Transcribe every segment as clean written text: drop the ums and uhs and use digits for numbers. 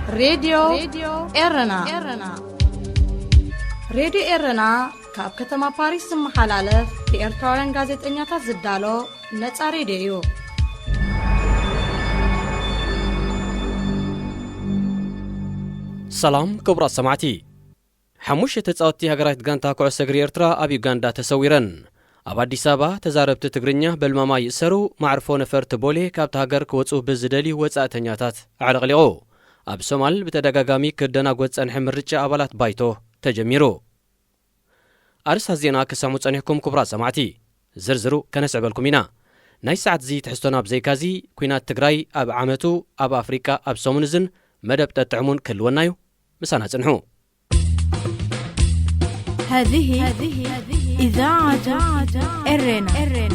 راديو إرنا راديو إرنا كاب كتما باريس محلالة في إرتوران غازت إنياتا زدالو نتا راديو سلام كبرى سمعتي حموشة تتصاوتي هجرات غانتا كوعس اجري إرترا أبي غاندا تسويرن أب أديس أبابا تزاربت تغرينيا بالماما يسرو معرفو نفر تبولي كابت هاجر كوتصو بزدلي وصاتنياتات على غليقو أب سومال بتدغاغامي كدنا غوصن حمرچا أبالات بايتو تجميرو أرس هزينا كسامو صنيحكم كبرى سمعتي زرزرو كنسعبلكم هنا ناي ساعت زي تحسونا بزيكازي كوينات تግራይ أب عامتو أب أفريكا أب سومنزن مدب تطعمون كلونايو مسانا صنحو هذه إذاعة إرنا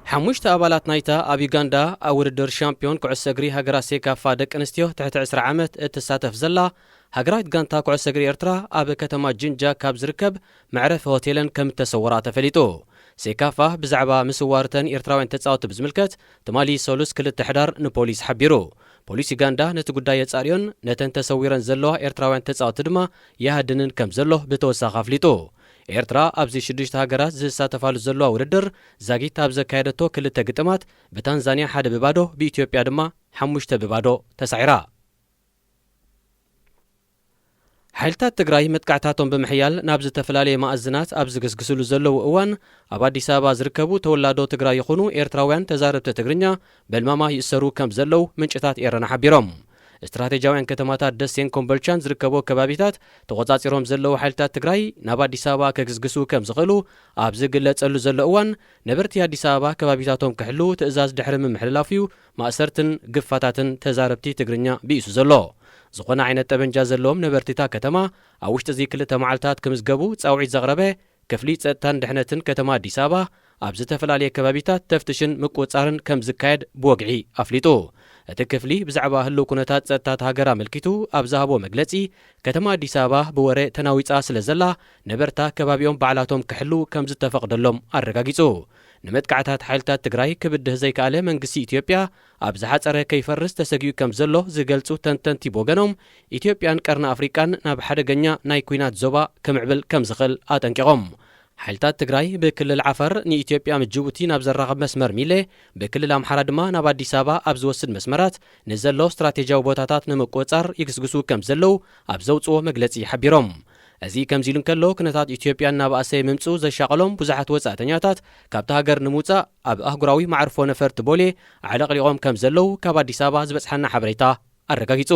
حموشت أبالات نايتا أبي غاندا أوردر شامبيون كعس اجري هاجرا سيكافا دق انستيو تحت 10 عامت اتساتف زلا هاجرايت غانتا كعس اجري إرترا أب كتما جنجا كاب زركب معرف هوتيلن كم تصورات فليتو سيكافا بزعبا مسوارتن إرتراوين تتصاوت بزملكت تمالي سولوس كل التحدار نبوليس حبيرو بوليس غاندا نتغداي تصاريون نتن تصويرن زلو إرتراوين تتصاوت دما يهدنن كم زلو بتوساخ فليتو إرترا أبزي شدشت هاجرات زساتفالو زلو وردر زاغيت أبز كايدتو كل التقطمات بتنزانيا حد ببادو بإثيوبيا دما حموشت ببادو تسعيرا حيلتات تግራይ متقعتاتهم بمحيال نابز تفلالي مأزنات أبز قسقسلو زلو اوان أب أديس أبابا زركبو تولادو تግራይ يخونو إرتراوያን تزاربت تግርኛ بالماما يسرو كم زلو منጭታት إرنا حبيروم استراتيجياوያን ከተማታት ደሴን ኮምቦልቻን ዝርከቦ ከባቢታት ተቆጻጺሮም ዘለው ሓይልታት ትግራይ ናብ አዲስ አበባ ከግስግሱ ከም ዝኽእሉ ኣብ ዝግለጸሉ ዘሎ እዋን ነበርቲ አዲስ አበባ ከባቢታቶም ክሕሉ ትእዛዝ ድሕሪ ምምሕልላፍዩ ማእሰርትን ግፋታትን ተዛረብቲ ትግርኛ ቢእሱ ዘሎ ዝኾነ ዓይነት ጠበንጃ ዘለዎም ነበርቲታ ከተማ ኣብ ውሽጢ እዚ ክልተ መዓልታት ከምዝገቡ ጻውዒት ዘቕረበ ክፍሊ ጸጥታን ድሕነትን ከተማ አዲስ አበባ ኣብ ዝተፈላለየ ከባቢታት ተፍትሽን ምቁጻርን ከም ዝካየድ ብወግዒ ኣፍሊጡ እቲ ክፍሊ ብዛዕባ ህልው ኩነታት ጸጥታት ሃገር ኣመልኪቱ ኣብ ዝሃቦ መግለጺ ከተማ አዲስ አበባ ብወረ ተናዊጻ ስለ ዘላ ነበርታ ከባቢኦም በዓላቶም ክሕሉ ከም ዝተፈቕደሎም ኣረጋጊጹ ንመጥቃዕታት ሓይልታት ትግራይ ክብድህ ዘይከኣለ መንግስቲ ኢትዮጵያ ኣብ ዝሓፀረ ከይፈርስ ተሰጊኡ ከም ዘሎ ዝገልጹ ተንተንቲ ቦገኖም ኢትዮጵያን ቀርኒ ኣፍሪቃን ናብ ሓደገኛ ናይ ኩናት ዞባ ከምዕብል ከም ዝኽእል ኣጠንቂቖም ሓይልታት ትግራይ በክልል ዓፈር ንኢትዮጵያ ምጅቡቲ ናብ ዘራኸብ መስመር ሚለ በክልል ኣምሓራ ድማ ናብ አዲስ አበባ ኣብ ዝወስድ መስመራት ንዘሎ ስትራቴጂያዊ ቦታታት ንምቆጻር ይግስግሱ ከም ዘለው ኣብ ዘውጽኦ መግለጺ ሓቢሮም እዚ ከምዚ ኢሉ እንከሎ ኩነታት ኢትዮጵያ ናብ ኣሰይ ምምጹ ዘሻቀሎም ብዙሓት ወጻእተኛታት ካብቲ ሃገር ንምውጻእ ኣብ ኣህጉራዊ ማዕርፎ ነፈርቲ ቦሌ ዓለቕሊቖም ከም ዘለው ካብ አዲስ አበባ ዝበጽሐና ሓበሬታ ኣረጋጊጹ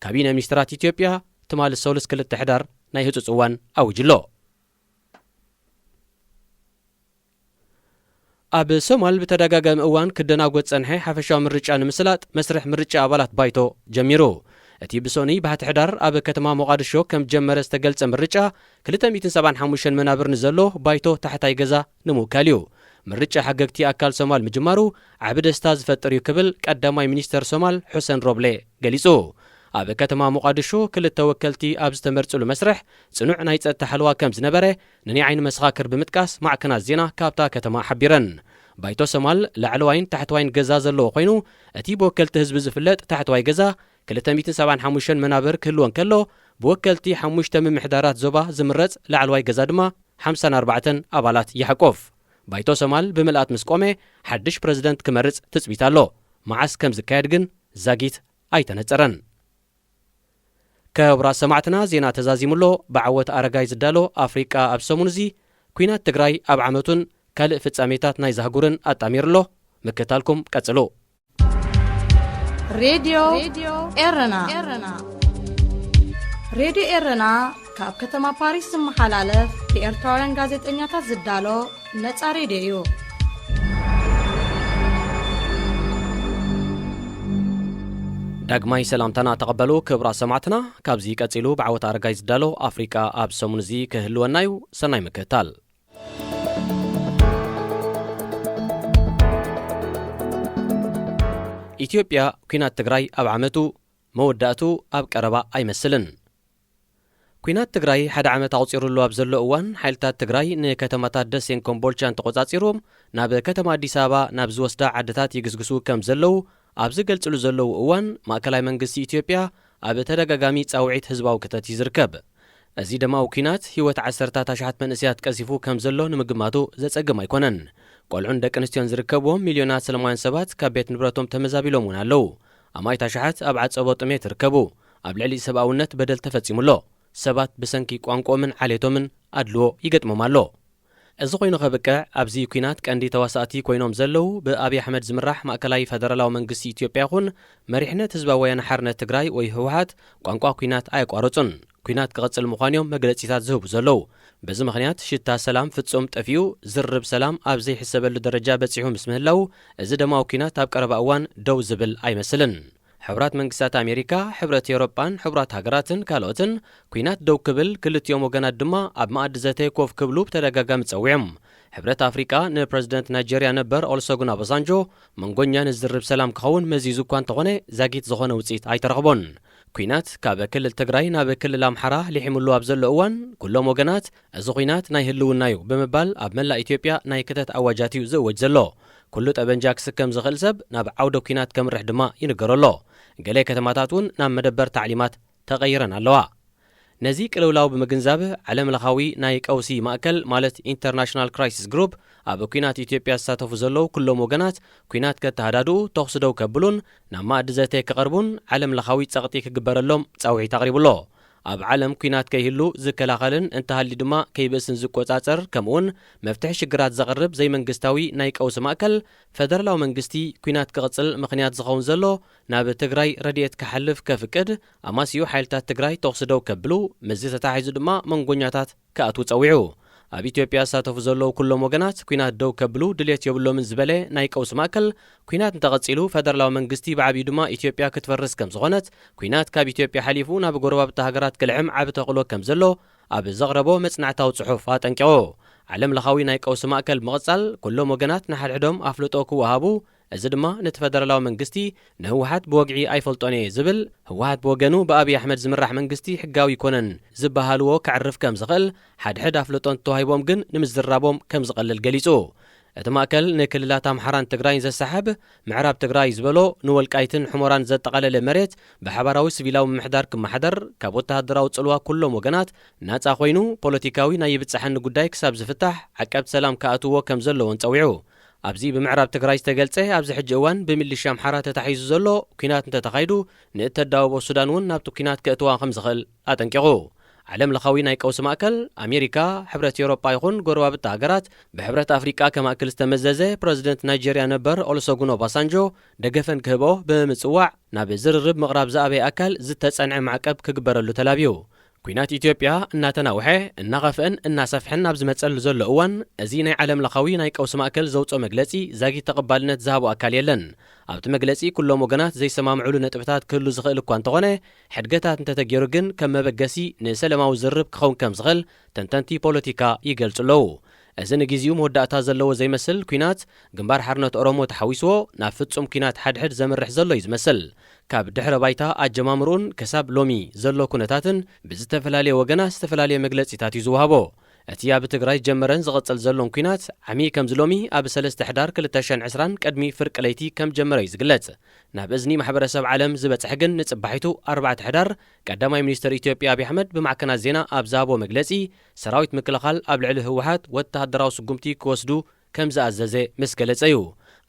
ካቢነ ሚኒስትራት ኢትዮጵያ ትማል ሰሉስ ክልተ ሕዳር ናይ ህጹጽ እዋን ኣውጅሎ ኣብ ሶማል በተደጋጋሚ እዋን ክደናጎጽ ጸንሐ ሓፈሻዊ ምርጫ ንምስላጥ መስርሕ ምርጫ ኣባላት ባይቶ ጀሚሩ እቲ ብሶኒ ባህቲ ሕዳር ኣብ ከተማ ሞቃዲሾ ከም ጀመረ ዝተገልጸ ምርጫ 275 መናብር ንዘሎ ባይቶ ታሕታይ ገዛ ንምውካል እዩ ምርጫ ሓገግቲ ኣካል ሶማል ምጅማሩ ዓብ ደስታ ዝፈጥር እዩ ክብል ቀዳማይ ሚኒስተር ሶማል ሑሰን ሮብሌ ገሊጹ ኣብ ከተማ ሞቃዲሾ ክልተ ወከልቲ ኣብ ዝተመርጽሉ መስርሕ ጽኑዕ ናይ ጸጥታ ሓልዋ ከም ዝነበረ ንናይ ዓይኒ መስኻክር ብምጥቃስ ማዕከናት ዜና ካብታ ከተማ ሓቢረን ባይቶ ሶማል ላዕለዋይን ታሕተዋይን ገዛ ዘለዎ ኮይኑ እቲ ብወከልቲ ህዝቢ ዝፍለጥ ታሕተዋይ ገዛ 275 መናብር ክህልወን ከሎ ብወከልቲ 5 ምምሕዳራት ዞባ ዝምረጽ ላዕለዋይ ገዛ ድማ 54 ኣባላት ይሕቆፍ ባይቶ ሶማል ብምልኣት ምስ ቆመ ሓድሽ ፕረዚደንት ክመርጽ ትጽቢት ኣሎ መዓስ ከም ዝካየድ ግን ዛጊት ኣይተነጸረን كبرى سمعتنا زينا تزازيملو بعوت أرجاي زدالو أفريقيا أب سمونزي كوينات تجراي أب عمتون كالق فتصاميتات ناي زهجورن أتأميرلو مكتالكم كتسلو راديو إرنا راديو إرنا كاب كتما باريس محلالة في إرتوران غازت إنياتا زدالو نتا راديو ዳግማይ ሰላምታና ተቐበሉ ክብራ ሰማዕትና ካብዚ ቀጺሉ ብዓወት ኣረጋይ ዝዳሎ ኣፍሪቃ ኣብ ሰሙን እዚ ክህልወናዩ ሰናይ ምክትታል ኢትዮጵያ ኩናት ትግራይ ኣብ ዓመቱ መወዳእቱ ኣብ ቀረባ ኣይመስልን ኩናት ትግራይ ሓደ ዓመት ኣውፂሩሉ ኣብ ዘሎ እዋን ሓይልታት ትግራይ ንከተማታት ደሴን ኮምቦልቻን ተቆጻጺሮም ናብ ከተማ አዲስ አበባ ናብ ዝወስዳ ዓድታት ይግስግሱ ከም ዘለው ኣብዚ ገልጽሉ ዘለው እዋን ማእከላይ መንግስቲ ኢትዮጵያ ኣብ ተደጋጋሚ ጻውዒት ህዝባዊ ክተት ይዝርከብ። እዚ ድማ ኩናት ህይወት 10,000 መንእስያት ቀሲፉ ከም ዘሎ ንምግማቱ ዘጸግም ኣይኮነን። ቆልዑን ደቂ ኣንስትዮን ዝርከብዎም ሚልዮናት ሰላማውያን ሰባት ካብ ቤት ንብረቶም ተመዛቢሎም እውን ኣለዉ። ኣማይታ ሸሓት ኣብ ዓጸቦ ጥሜት ይርከቡ። ኣብ ልዕሊ ሰብኣውነት በደል ተፈጺሙሎ። ሰባት ብሰንኪ ቋንቋምን ዓሌቶምን ኣድልዎ ይገጥሞም ኣሎ። እዚ ኮይኑ ኸብቅዕ ኣብዚ ኩናት ቀንዲ ተዋሳእቲ ኮይኖም ዘለው ብኣብይ ኣሕመድ ዝምራሕ ማእከላዊ ፈደራላዊ መንግስቲ ኢትዮጵያ ይኹን መሪሕነት ህዝባዊ ወያነ ሓርነት ትግራይ ወይ ህወሓት ቋንቋ ኩናት ኣየቋረጹን። ኩናት ክቐጽል ምዃንዮም መግለጺታት ዝህቡ ዘለው። በዚ ምኽንያት ሽታ ሰላም ፍጹም ጠፊኡ ዝርብ ሰላም ኣብ ዘይሕሰበሉ ደረጃ በጺሑ ምስ ምህላው እዚ ደማዊ ኩናት ኣብ ቀረባ እዋን ደው ዝብል ኣይመስልን። ሕብራት መንግስታት ኣሜሪካ፣ ሕብረት ኤውሮጳን ሕቡራት ሃገራትን ካልኦትን ኩናት ደው ክብል ክልቲኦም ወገናት ድማ ኣብ ማኣዲ ዘተ ኮፍ ክብሉ ብተደጋጋሚ ጸዊዖም። ሕብረት ኣፍሪቃ ንፕረዚደንት ናይጀርያ ነበር ኦሉሴጉን ኦባሳንጆ መንጎኛ ንዝርብ ሰላም ክኸውን መዚዙ እኳ እንተኾነ ዛጊት ዝኾነ ውፅኢት ኣይተረኽቦን። ኩናት ካብ ክልል ትግራይ ናብ ክልል ኣምሓራ ሊሒሙሉ ኣብ ዘሎ እዋን ኩሎም ወገናት እዚ ኩናት ናይ ህልውና እዩ ብምባል ኣብ መላእ ኢትዮጵያ ናይ ክተት ኣዋጃት እዩ ዝእወጅ ዘሎ። ኩሉ ጠበንጃ ክስከም ዝኽእል ሰብ ናብ ዓውደ ኩናት ከምርሕ ድማ ይንገረሎ። ገለ ከተማታት እውን ናብ መደበር ታዕሊማት ተቐይረን ኣለዋ። ነዚ ቅልውላው ብምግንዛብ ዓለም ለኻዊ ናይ ቀውሲ ማእከል ማለት ኢንተርናሽናል ክራይሲስ ግሩፕ ኣብ ኩናት ኢትዮጵያ ዝሳተፉ ዘለው ኩሎም ወገናት ኩናት ከተሃዳድኡ ተኽሲ ደው ከብሉን ናብ ማእዲ ዘተ ክቐርቡን ዓለም ለኻዊ ጸቕጢ ክግበረሎም ጻውዒት ኣቕሪቡሎ። ኣብ ዓለም ኩናት ከይህሉ ዝከላኸልን እንተሃሊ ድማ ከይብእስን ዝቆጻጸር ከምኡውን መፍትሒ ሽግራት ዘቕርብ ዘይመንግስታዊ ናይ ቀውሲ ማእከል ፈደራላዊ መንግስቲ ኩናት ክቕጽል ምኽንያት ዝኸውን ዘሎ ናብ ትግራይ ረድኤት ክሓልፍ ከፍቅድ ኣማስዩ ሓይልታት ትግራይ ተኽሲ ደው ከብሉ ምዚ ተታሒዙ ድማ መንጎኛታት ክኣትዉ ጸዊዑ። ኣብ ኢትዮጵያ ዝሳተፉ ዘለው ኩሎም ወገናት ኩናት ደው ከብሉ ድሌት የብሎምን ዝበለ ናይ ቀውሲ ማእከል ኩናት እንተቐጺሉ ፈደራላዊ መንግስቲ ብዓብዩ ድማ ኢትዮጵያ ክትፈርስ ከም ዝኾነት ኩናት ካብ ኢትዮጵያ ሓሊፉ ናብ ጎረባብቲ ሃገራት ክልዕም ዓብ ተኽእሎ ከም ዘሎ ኣብ ዘቕረቦ መጽናዕታዊ ጽሑፍ ኣጠንቂቑ። ዓለም ለኻዊ ናይ ቀውሲ ማእከል ምቕጻል ኩሎም ወገናት ንሓድሕዶም ኣፍልጦ ክወሃቡ እዚ ድማ ነቲ ፈደራላዊ መንግስቲ ንህወሓት ብወግዒ ኣይፈልጦን እየ ዝብል ህወሓት ብወገኑ ብኣብይ ኣሕመድ ዝምራሕ መንግስቲ ሕጋዊ ይኮነን ዝበሃልዎ ክዕርፍ ከም ዝኽእል ሓድሕድ ኣፍልጦን ተዋሂቦም ግን ንምዝራቦም ከም ዝቐልል ገሊጹ። እቲ ማእከል ንክልላት ኣምሓራን ትግራይን ዘሰሓብ ምዕራብ ትግራይ ዝበሎ ንወልቃይትን ሕሞራን ዘጠቓለለ መሬት ብሓባራዊ ሲቪላዊ ምምሕዳር ክመሓደር ካብ ወተሃደራዊ ጽልዋ ኩሎም ወገናት ናጻ ኮይኑ ፖለቲካዊ ናይ ይብጽሐኒ ጉዳይ ክሳብ ዝፍታሕ ዓቀብቲ ሰላም ከኣትዎ ከም ዘለዎን ጸዊዑ። ኣብዚ ብምዕራብ ትግራይ ዝተገልጸ ኣብዚ ሕጂ እዋን ብሚሊሻ ኣምሓራ ተታሒዙ ዘሎ ኩናት እንተተኻይዱ ንእተዳወቦ ሱዳን እውን ናብቲ ኩናት ክእትዋ ከም ዝኽእል ኣጠንቂቑ። ዓለም ለኻዊ ናይ ቀውሲ ማእከል ኣሜሪካ፣ ሕብረት ኤውሮጳ ይኹን ጎረባብቲ ሃገራት ብሕብረት ኣፍሪቃ ከማእክል ዝተመዘዘ ፕረዚደንት ናይጀርያ ነበር ኦሉሴጉን ኦባሳንጆ ደገፈን ክህቦ ብምጽዋዕ ናብ ዝርርብ ምቕራብ ዝኣበየ ኣካል ዝተጸንዐ ማዕቀብ ክግበረሉ ተላብዩ። ኩናት ኢትዮጵያ እናተናውሐ እናኸፍአን እናሰፍሐን ናብ ዝመጸሉ ዘሎ እዋን እዚ ናይ ዓለም ለኻዊ ናይ ቀውሲ ማእከል ዘውፅኦ መግለጺ ዛጊት ተቐባልነት ዝሃቦ ኣካል የለን። ኣብቲ መግለጺ ኩሎም ወገናት ዘይሰማምዑሉ ነጥብታት ክህሉ ዝኽእል እኳ እንተኾነ ሕድገታት እንተተገይሩ ግን ከም መበገሲ ንሰላማዊ ዝርብ ክኸውን ከም ዝኽእል ተንተንቲ ፖለቲካ ይገልጹ ኣለዉ። እዚ ንግዚኡ መወዳእታ ዘለዎ ዘይመስል ኩናት ግንባር ሓርነት ኦሮሞ ተሓዊስዎ ናብ ፍጹም ኩናት ሓድሕድ ዘምርሕ ዘሎ እዩ ዝመስል። ካብ ድሕረ ባይታ ኣጀማምሩን ክሳብ ሎሚ ዘሎ ኩነታትን ብዝተፈላለየ ወገናት ዝተፈላለየ መግለጺታት እዩ ዝውሃቦ። እቲ ኣብ ትግራይ ጀመረን ዝቕጽል ዘሎን ኩናት ዓሚዪ ከምዚ ሎሚ ኣብ 3 ሕዳር 2020 ቀድሚ ፍርቂ ለይቲ ከም ጀመረ እዩ ዝግለጽ። ናብ እዝኒ ማሕበረሰብ ዓለም ዝበጽሕ ግን ንጽባሒቱ 4 ሕዳር ቀዳማይ ሚኒስትር ኢትዮጵያ ኣብይ ኣሕመድ ብማዕከናት ዜና ኣብ ዝሃቦ መግለጺ ሰራዊት ምክልኻል ኣብ ልዕሊ ህወሓት ወተሃደራዊ ስጉምቲ ክወስዱ ከም ዝኣዘዘ ምስ ገለጸ እዩ።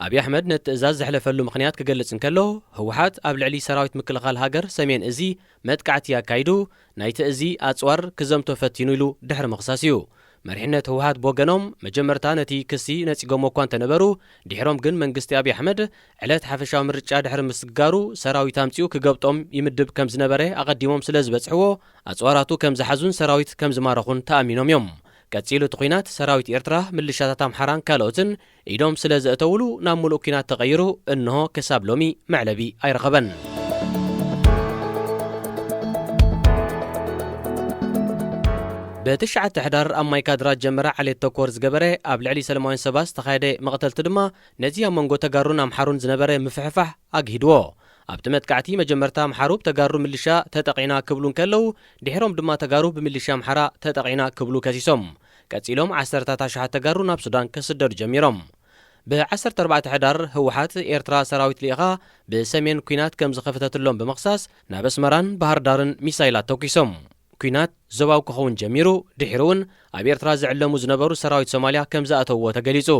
ኣብይ ኣሕመድ ነቲ ትእዛዝ ዘሕለፈሉ ምኽንያት ክገልጽ እንከሎ ህወሓት ኣብ ልዕሊ ሰራዊት ምክልኻል ሃገር ሰሜን እዚ መጥቃዕቲ ኣካይዱ ናይቲ እዚ ኣጽዋር ክዘምቶ ፈቲኑ ኢሉ ድሕሪ ምኽሳስ እዩ። መሪሕነት ህወሓት ብወገኖም መጀመርታ ነቲ ክሲ ነጺጎሞ እኳ እንተነበሩ ድሕሮም ግን መንግስቲ ኣብይ ኣሕመድ ዕለት ሓፈሻዊ ምርጫ ድሕሪ ምስጋሩ ሰራዊት ኣምጺኡ ክገብጦም ይምድብ ከም ዝነበረ ኣቐዲሞም ስለ ዝበጽሕዎ ኣጽዋራቱ ከም ዝሓዙን ሰራዊት ከም ዝማረኹን ተኣሚኖም እዮም። ቀጺሉ እቲ ኩናት ሰራዊት ኤርትራ ምልሻታት ኣምሓራን ካልኦትን ኢዶም ስለ ዘእተውሉ ናብ ሙሉእ ኩናት ተቐይሩ እንሆ ክሳብ ሎሚ መዕለቢ ኣይረኸበን። በ9 ሕዳር ኣብ ማይካድራ ጀመረ ዓሌት ተኮር ዝገበረ ኣብ ልዕሊ ሰላማውያን ሰባት ዝተኻየደ መቕተልቲ ድማ ነዚ ኣብ መንጎ ተጋሩን ኣምሓሩን ዝነበረ ምፍሕፋሕ ኣግሂድዎ። ኣብቲ መጥቃዕቲ መጀመርታ ኣምሓሩ ብተጋሩ ምልሻ ተጠቒና ክብሉ እንከለዉ ድሕሮም ድማ ተጋሩ ብምልሻ ኣምሓራ ተጠቒና ክብሉ ከሲሶም ቀጺሎም 10,000 ተጋሩ ናብ ሱዳን ክስደዱ ጀሚሮም። ب14 ሕዳር ህወሓት ኤርትራ ሰራዊት ሊኢኻ ብሰሜን ኩናት ከም ዝኸፈተትሎም ብምኽሳስ ናብ ኣስመራን ባህር ዳርን ሚሳይላት ተኪሶም ኩናት ዞባው ክኸውን ጀሚሩ ድሒሩ እውን ኣብ ኤርትራ ዝዕለሙ ዝነበሩ ሰራዊት ሶማልያ ከም ዝኣተውዎ ተገሊጹ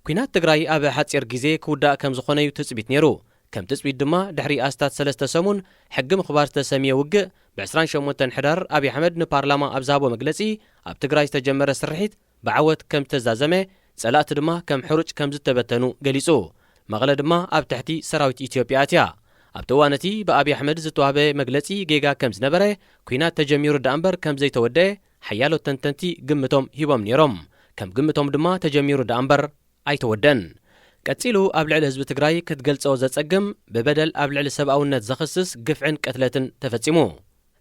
ኩናት ትግራይ ኣብ ሓጺር ግዜ ክውዳእ ከም ዝኾነ እዩ ትጽቢት ነይሩ ከም ትጽቢት ድማ ድሕሪ ኣስታት 3 ሰሙን ሕጊ ምኽባር ዝተሰሚየ ውግእ ብ28 ሕዳር ኣብይ ኣሕመድ ንፓርላማ ኣብ ዝሃቦ መግለጺ ኣብ ትግራይ ዝተጀመረ ስርሒት ብዓወት ከም ዝተዛዘመ ጸላእቲ ድማ ከም ሕሩጭ ከም ዝተበተኑ ገሊጹ መቐለ ድማ ኣብ ትሕቲ ሰራዊት ኢትዮጵያ ኣትያ ኣብቲ እዋነቲ ብኣብይ ኣሕመድ ዝተዋህበ መግለጺ ጌጋ ከም ዝነበረ ኩናት ተጀሚሩ ዳ እምበር ከም ዘይተወድአ ሓያሎ ተንተንቲ ግምቶም ሂቦም ነይሮም ከም ግምቶም ድማ ተጀሚሩ ዳ እምበር ኣይተወደን ቀጺሉ ኣብ ልዕሊ ህዝቢ ትግራይ ክትገልጾ ዘጸግም ብበደል ኣብ ልዕሊ ሰብኣውነት ዘኽስስ ግፍዕን ቀትለትን ተፈጺሙ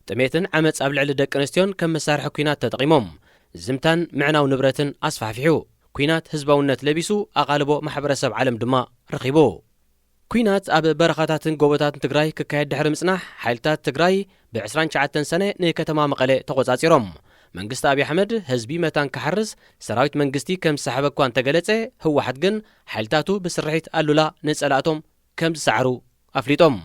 ጥሜትን ዓመፅ ኣብ ልዕሊ ደቂ ኣንስትዮን ከም መሳርሒ ኩናት ተጠቒሞም ዝምታን ምዕናው ንብረትን ኣስፋሕፊሑ ኩናት ህዝባውነት ለቢሱ ኣቓልቦ ማሕበረሰብ ዓለም ድማ ረኺቡ ኩናት ኣብ በረኻታትን ጎቦታትን ትግራይ ክካየድ ድሕሪ ምጽናሕ ሓይልታት ትግራይ ብ29 ሰነ ንከተማ መቐለ ተቖጻጺሮም መንግስቲ ኣብይ ኣሕመድ ህዝቢ መታን ክሓርስ ሰራዊት መንግስቲ ከም ዝሰሓበ እኳ እንተገለጸ ህወሓት ግን ሓይልታቱ ብስርሒት ኣሉላ ንጸላእቶም ከም ዝሰዓሩ ኣፍሊጦም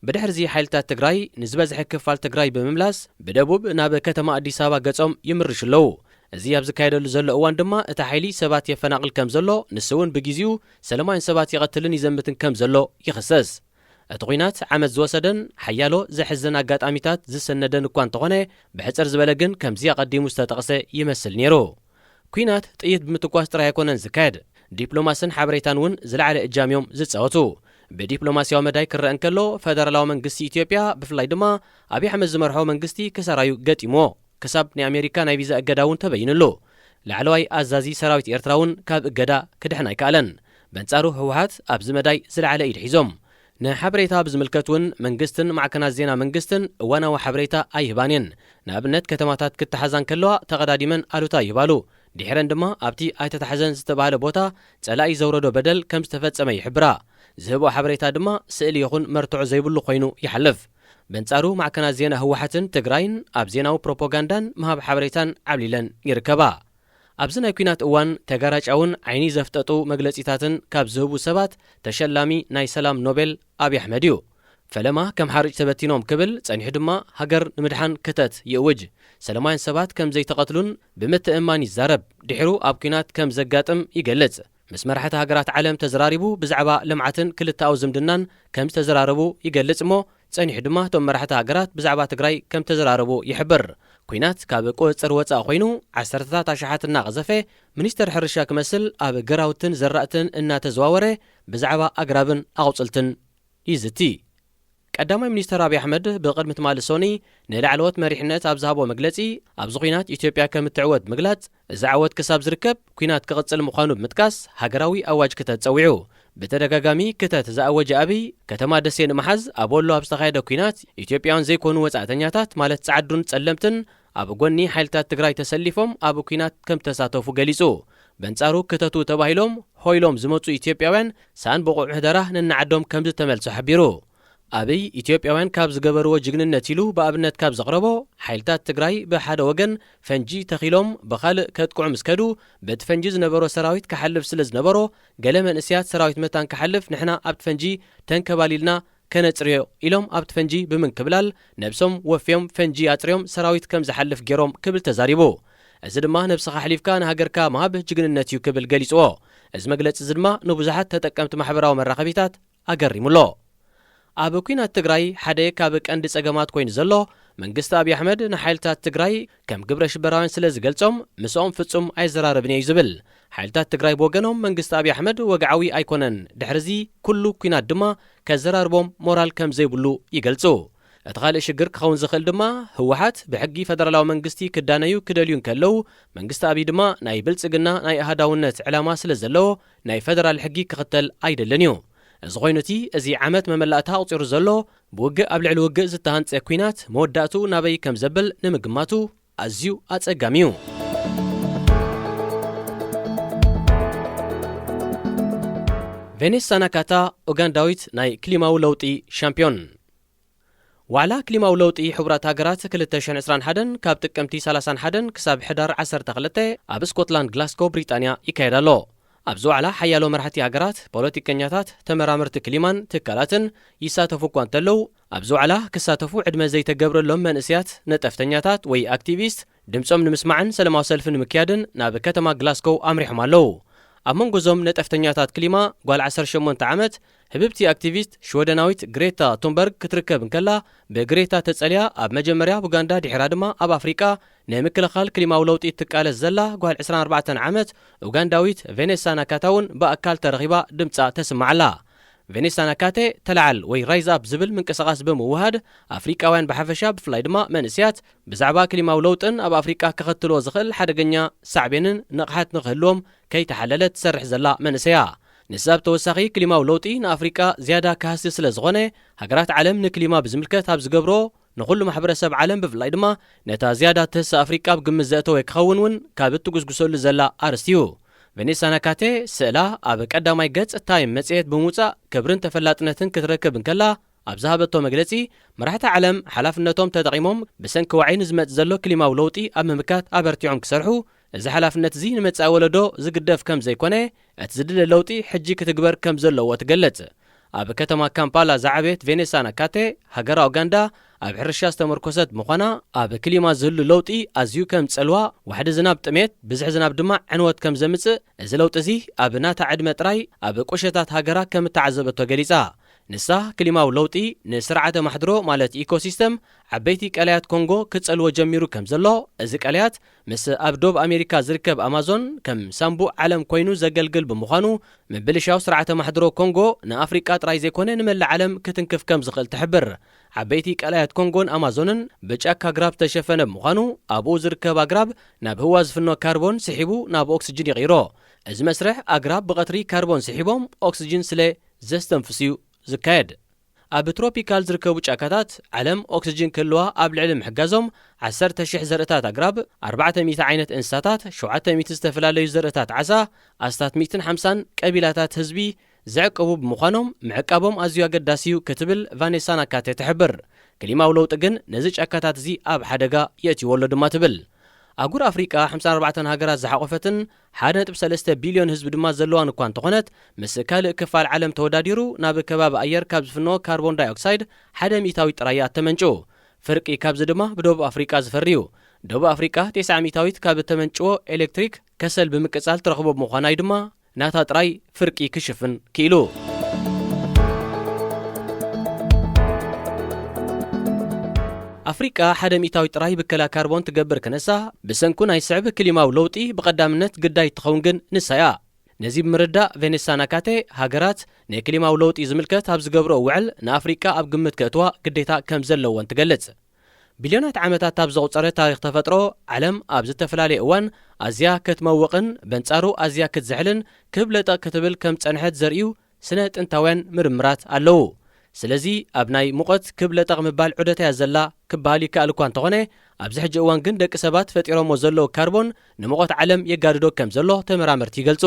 ብድሕሪ እዚ ሓይልታት ትግራይ ንዝበዝሐ ክፋል ትግራይ ብምምላስ ብደቡብ ናብ ከተማ ኣዲስ ኣበባ ገጾም ይምርሹ ኣለዉ እዚ ኣብ ዝካየደሉ ዘሎ እዋን ድማ እቲ ሓይሊ ሰባት የፈናቕል ከም ዘሎ ንሱ እውን ብግዚኡ ሰላማውያን ሰባት ይቐትልን ይዘምትን ከም ዘሎ ይኽሰስ እቲ ኩናት ዓመት ዝወሰደን ሓያሎ ዘሕዝን ኣጋጣሚታት ዝሰነደን እኳ እንተኾነ ብሕፅር ዝበለ ግን ከምዚ ኣቐዲሙ ዝተጠቕሰ ይመስል ነይሩ ኩናት ጥይት ብምትኳስ ጥራይ ኣይኮነን ዝካየድ ዲፕሎማስን ሓበሬታን እውን ዝለዓለ እጃምዮም ዝፃወቱ ብዲፕሎማስያዊ መዳይ ክረአ እንከሎ ፌደራላዊ መንግስቲ ኢትዮጵያ ብፍላይ ድማ ኣብይ ኣሕመድ ዝመርሖ መንግስቲ ክሰራዩ ገጢሞ ክሳብ ናይ ኣሜሪካ ናይ ቪዛ እገዳ እውን ተበይንሉ ላዕለዋይ ኣዛዚ ሰራዊት ኤርትራ እውን ካብ እገዳ ክድሕን ኣይከኣለን በንጻሩ ህወሓት ኣብዚ መዳይ ዝለዓለ ኢድ ሒዞም ንሓበሬታ ብዝምልከት እውን መንግስትን ማዕከናት ዜና መንግስትን እዋናዊ ሓበሬታ ኣይህባንን ንኣብነት ከተማታት ክትሓዛን ከለዋ ተቐዳዲመን ኣሉታ ይህባሉ ድሕረን ድማ ኣብቲ ኣይተታሕዘን ዝተባሃለ ቦታ ጸላኢ ዘውረዶ በደል ከም ዝተፈጸመ ይሕብራ ዝህቦ ሓበሬታ ድማ ስእሊ ይኹን መርትዖ ዘይብሉ ኮይኑ ይሓልፍ በንጻሩ ማዕከናት ዜና ህወሓትን ትግራይን ኣብ ዜናዊ ፕሮፓጋንዳን ምሃብ ሓበሬታን ዓብሊለን ይርከባ ኣብዚ ናይ ኩናት እዋን ተጋራጫውን ዓይኒ ዘፍጠጡ መግለጺታትን ካብ ዝህቡ ሰባት ተሸላሚ ናይ ሰላም ኖቤል ኣብይ ኣሕመድ እዩ ፈለማ ከም ሓርጭ ተበቲኖም ክብል ጸኒሑ ድማ ሃገር ንምድሓን ክተት ይእውጅ ሰላማውያን ሰባት ከም ዘይተቐትሉን ብምትእማን ይዛረብ ድሒሩ ኣብ ኩናት ከም ዘጋጥም ይገልጽ ምስ መራሕቲ ሃገራት ዓለም ተዘራሪቡ ብዛዕባ ልምዓትን ክልተኣዊ ዝምድናን ከም ዝተዘራረቡ ይገልጽ እሞ ጸኒሑ ድማ እቶም መራሕቲ ሃገራት ብዛዕባ ትግራይ ከም ተዘራረቡ ይሕብር ኩናት ካብ ቁፅር ወፃእ ኮይኑ ዓሰርተታት ኣሽሓት እናቐዘፈ ሚኒስተር ሕርሻ ክመስል ኣብ ገራውትን ዘራእትን እናተዘዋወረ ብዛዕባ ኣግራብን ኣቑፅልትን ይዝቲ ቀዳማይ ሚኒስተር ኣብይ ኣሕመድ ብቕድሚ ትማሊ ሶኒ ንላዕለዎት መሪሕነት ኣብ ዝሃቦ መግለጺ ኣብዚ ኩናት ኢትዮጵያ ከም እትዕወት ምግላጽ እዚ ዓወት ክሳብ ዝርከብ ኩናት ክቕጽል ምዃኑ ብምጥቃስ ሃገራዊ ኣዋጅ ክተት ጸዊዑ ብተደጋጋሚ ክተት ዝኣወጀ ኣብይ ከተማ ደሴ ንምሓዝ ኣብ ወሎ ኣብ ዝተኻየደ ኩናት ኢትዮጵያውያን ዘይኮኑ ወጻእተኛታት ማለት ጸዓዱን ጸለምትን ኣብ ጎኒ ሓይልታት ትግራይ ተሰሊፎም ኣብ ኩናት ከም ተሳተፉ ገሊጹ በንጻሩ ክተቱ ተባሂሎም ሆይሎም ዝመጹ ኢትዮጵያውያን ሳን ብቑዕ ሕደራ ንናዓዶም ከም ዝተመልሱ ሓቢሩ ኣብይ ኢትዮጵያውያን ካብ ዝገበርዎ ጅግንነት ኢሉ ብኣብነት ካብ ዘቕረቦ ሓይልታት ትግራይ ብሓደ ወገን ፈንጂ ተኺሎም ብኻልእ ከጥቅዑ ምስ ከዱ በቲ ፈንጂ ዝነበሮ ሰራዊት ክሓልፍ ስለ ዝነበሮ ገለ መንእስያት ሰራዊት መታን ክሓልፍ ንሕና ኣብቲ ፈንጂ ተንከባሊልና ከነጽርዮ ኢሎም ኣብቲ ፈንጂ ብምንክብላል ነብሶም ወፍዮም ፈንጂ ኣጽርዮም ሰራዊት ከም ዝሓልፍ ገይሮም ክብል ተዛሪቡ እዚ ድማ ነብስኻ ሓሊፍካ ንሃገርካ መሃብ ጅግንነት እዩ ክብል ገሊጽዎ እዚ መግለጺ እዚ ድማ ንብዙሓት ተጠቀምቲ ማሕበራዊ መራኸቢታት ኣገሪሙሎ ኣብ ኩናት ትግራይ ሓደ ካብ ቀንዲ ጸገማት ኮይኑ ዘሎ መንግስቲ ኣብይ ኣሕመድ ንሓይልታት ትግራይ ከም ግብረ ሽበራውያን ስለ ዝገልጾም ምስኦም ፍጹም ኣይዘራረብን እዩ ዝብል ሓይልታት ትግራይ ብወገኖም መንግስቲ ኣብይ ኣሕመድ ወግዓዊ ኣይኮነን ድሕሪዚ ኩሉ ኩናት ድማ ከዘራርቦም ሞራል ከም ዘይብሉ ይገልጹ እቲ ካልእ ሽግር ክኸውን ዝኽእል ድማ ህወሓት ብሕጊ ፌደራላዊ መንግስቲ ክዳነዩ ክደልዩ እንከለዉ መንግስቲ ኣብይ ድማ ናይ ብልጽግና ናይ ኣህዳውነት ዕላማ ስለ ዘለዎ ናይ ፌደራል ሕጊ ክኽተል ኣይደለን እዩ እዚ ኮይኑቲ እዚ ዓመት መመላእታ ኣቑፂሩ ዘሎ ብውግእ ኣብ ልዕሊ ውግእ ዝተሃንፀ ኩናት መወዳእቱ ናበይ ከም ዘብል ንምግማቱ ኣዝዩ ኣጸጋሚ እዩ ቬኔሳ ናካታ ኡጋንዳዊት ናይ ክሊማዊ ለውጢ ሻምፒዮን ዋዕላ ክሊማዊ ለውጢ ሕቡራት ሃገራት 2021 ካብ ጥቅምቲ 31 ክሳብ ሕዳር 12 ኣብ ስኮትላንድ ግላስጎ ብሪጣንያ ይካየድ ኣሎ ኣብዚ ዋዕላ ሓያሎ መራሕቲ ሃገራት ፖለቲከኛታት ተመራመርቲ ክሊማን ትካላትን ይሳተፉ እኳ እንተለዉ ኣብዚ ዋዕላ ክሳተፉ ዕድመ ዘይተገብረሎም መንእስያት ነጠፍተኛታት ወይ አክቲቪስት ድምፆም ንምስማዕን ሰላማዊ ሰልፊ ንምክያድን ናብ ከተማ ግላስጎው ኣምሪሖም ኣለዉ ኣብ መንጎዞም ነጠፍተኛታት ክሊማ ጓል 18 ዓመት ህብብቲ አክቲቪስት ሽወደናዊት ግሬታ ቱንበርግ ክትርከብ እንከላ ብግሬታ ተጸልያ ኣብ መጀመርያ ቡጋንዳ ድሕራ ድማ ኣብ ኣፍሪቃ ንምክልኻል ክሊማዊ ለውጢ ትቃለስ ዘላ ጓል 24 ዓመት ኡጋንዳዊት ቬኔሳ ናካታውን ብኣካል ተረኺባ ድምፃ ተስማዓላ ቬኔሳ ናካቴ ተላዓል ወይ ራይዝ ኣፕ ዝብል ምንቅስቓስ ብምውሃድ ኣፍሪቃውያን ብሓፈሻ ብፍላይ ድማ መንእስያት ብዛዕባ ክሊማዊ ለውጥን ኣብ ኣፍሪቃ ከኸትሎ ዝኽእል ሓደገኛ ሳዕቤንን ንቕሓት ንኽህልዎም ከይተሓለለት ትሰርሕ ዘላ መንእሰያ ንሳብ ተወሳኺ ክሊማዊ ለውጢ ንኣፍሪቃ ዝያዳ ካህሲ ስለ ዝኾነ ሃገራት ዓለም ንክሊማ ብዝምልከት ኣብ ዝገብሮ ንኹሉ ማሕበረሰብ ዓለም ብፍላይ ድማ ነታ ዝያዳ ትህሲ ኣፍሪቃ ብግምት ዘእተወ ክኸውን እውን ካብ እትጉስጉሰሉ ዘላ ኣርስቲ እዩ ቬኔሳ ናካቴ ስእላ ኣብ ቀዳማይ ገጽ ታይም መጽሔት ብምውፃእ ክብርን ተፈላጥነትን ክትረክብ እንከላ ኣብ ዝሃበቶ መግለጺ መራሕቲ ዓለም ሓላፍነቶም ተጠቒሞም ብሰንኪ ዋዒ ንዝመጽእ ዘሎ ክሊማዊ ለውጢ ኣብ ምምካት ኣበርቲዖም ክሰርሑ እዚ ሓላፍነት እዚ ንመጻኢ ወለዶ ዝግደፍ ከም ዘይኮነ እቲ ዝድለ ለውጢ ሕጂ ክትግበር ከም ዘለዎ ትገለጽ ኣብ ከተማ ካምፓላ ዝዓበየት ቬኔሳ ናካቴ ሃገራ ኡጋንዳ ኣብ ሕርሻ ዝተመርኮሰት ምዃና ኣብ ክሊማ ዝህሉ ለውጢ ኣዝዩ ከም ጸልዋ ዋሕዲ ዝናብ ጥሜት ብዝሕ ዝናብ ድማ ዕንወት ከም ዘምጽእ እዚ ለውጢ እዚ ኣብ ናታ ዕድመ ጥራይ ኣብ ቁሸታት ሃገራ ከም እተዓዘበቶ ገሊጻ ንሳ ክሊማዊ ለውጢ ንስርዓተ ማሕድሮ ማለት ኢኮሲስተም ዓበይቲ ቀላያት ኮንጎ ክጸልዎ ጀሚሩ ከም ዘሎ እዚ ቀላያት ምስ ኣብ ዶብ ኣሜሪካ ዝርከብ ኣማዞን ከም ሳምቡእ ዓለም ኮይኑ ዘገልግል ብምዃኑ ምብልሻው ስርዓተ ማሕድሮ ኮንጎ ንኣፍሪቃ ጥራይ ዘይኮነ ንመላእ ዓለም ክትንክፍ ከም ዝኽእል ትሕብር ዓበይቲ ቀላያት ኮንጎን ኣማዞንን ብጫካ ኣግራብ ተሸፈነ ብምዃኑ ኣብኡ ዝርከብ ኣግራብ ናብ ህዋ ዝፍኖ ካርቦን ስሒቡ ናብ ኦክሲጅን ይቕይሮ እዚ መስርሕ ኣግራብ ብቐትሪ ካርቦን ስሒቦም ኦክሲጅን ስለ ዘስተንፍስዩ ዝካየድ ኣብ ትሮፒካል ዝርከቡ ጫካታት ዓለም ኦክሲጅን ክህልዋ ኣብ ልዕሊ ምሕጋዞም 10,000 ዘርእታት ኣግራብ 400 ዓይነት እንስሳታት 700 ዝተፈላለዩ ዘርእታት ዓሳ ኣስታት 150 ቀቢላታት ህዝቢ ዝዕቅቡ ብምዃኖም ምዕቃቦም ኣዝዩ ኣገዳሲ እዩ ክትብል ቫኔሳ ናካቴ ትሕብር ክሊማዊ ለውጢ ግን ነዚ ጫካታት እዚ ኣብ ሓደጋ የእትይወሎ ድማ ትብል ኣጉር ኣፍሪቃ 54 ሃገራት ዝሓቆፈትን 1.3 ቢልዮን ህዝቢ ድማ ዘለዋን እኳ እንተኾነት ምስ ካልእ ክፋል ዓለም ተወዳዲሩ ናብ ከባቢ ኣየር ካብ ዝፍንዎ ካርቦን ዳይኦክሳይድ 100 ጥራይ ኣተመንጭው ፍርቂ ካብዚ ድማ ብደቡብ ኣፍሪቃ ዝፈርዩ ደቡብ ኣፍሪቃ 900 ካብ እተመንጭዎ ኤሌክትሪክ ከሰል ብምቅጻል ትረኽቦ ብምዃናይ ድማ ናታ ጥራይ ፍርቂ ክሽፍን ክኢሉ ኣፍሪቃ 100 ጥራይ ብከላ ካርቦን ትገብር ከነሳ ብሰንኩ ናይ ስዕብ ክሊማዊ ለውጢ ብቐዳምነት ግዳይ ትኸውን ግን ንሳያ ነዚ ብምርዳእ ቬኔሳ ናካቴ ሃገራት ንክሊማዊ ለውጢ ዝምልከት ኣብ ዝገብሮ ውዕል ንኣፍሪቃ ኣብ ግምት ከእትዋ ግዴታ ከም ዘለዎን ትገልጽ ቢልዮናት ዓመታት ኣብ ዘቑፀረ ታሪክ ተፈጥሮ ዓለም ኣብ ዝተፈላለየ እዋን ኣዝያ ክትመውቕን በንጻሩ ኣዝያ ክትዝሕልን ክብለጠ ክትብል ከም ጸንሐት ዘርእዩ ስነ ጥንታውያን ምርምራት ኣለዉ ስለዚ ኣብ ናይ ሙቐት ክብለጠቕ ምባል ዑደታ ዘላ ክበሃል ይከኣል እኳ እንተኾነ ኣብዚ ሕጂ እዋን ግን ደቂ ሰባት ፈጢሮሞ ዘለዉ ካርቦን ንሙቐት ዓለም የጋድዶ ከም ዘሎ ተመራመርቲ ይገልጹ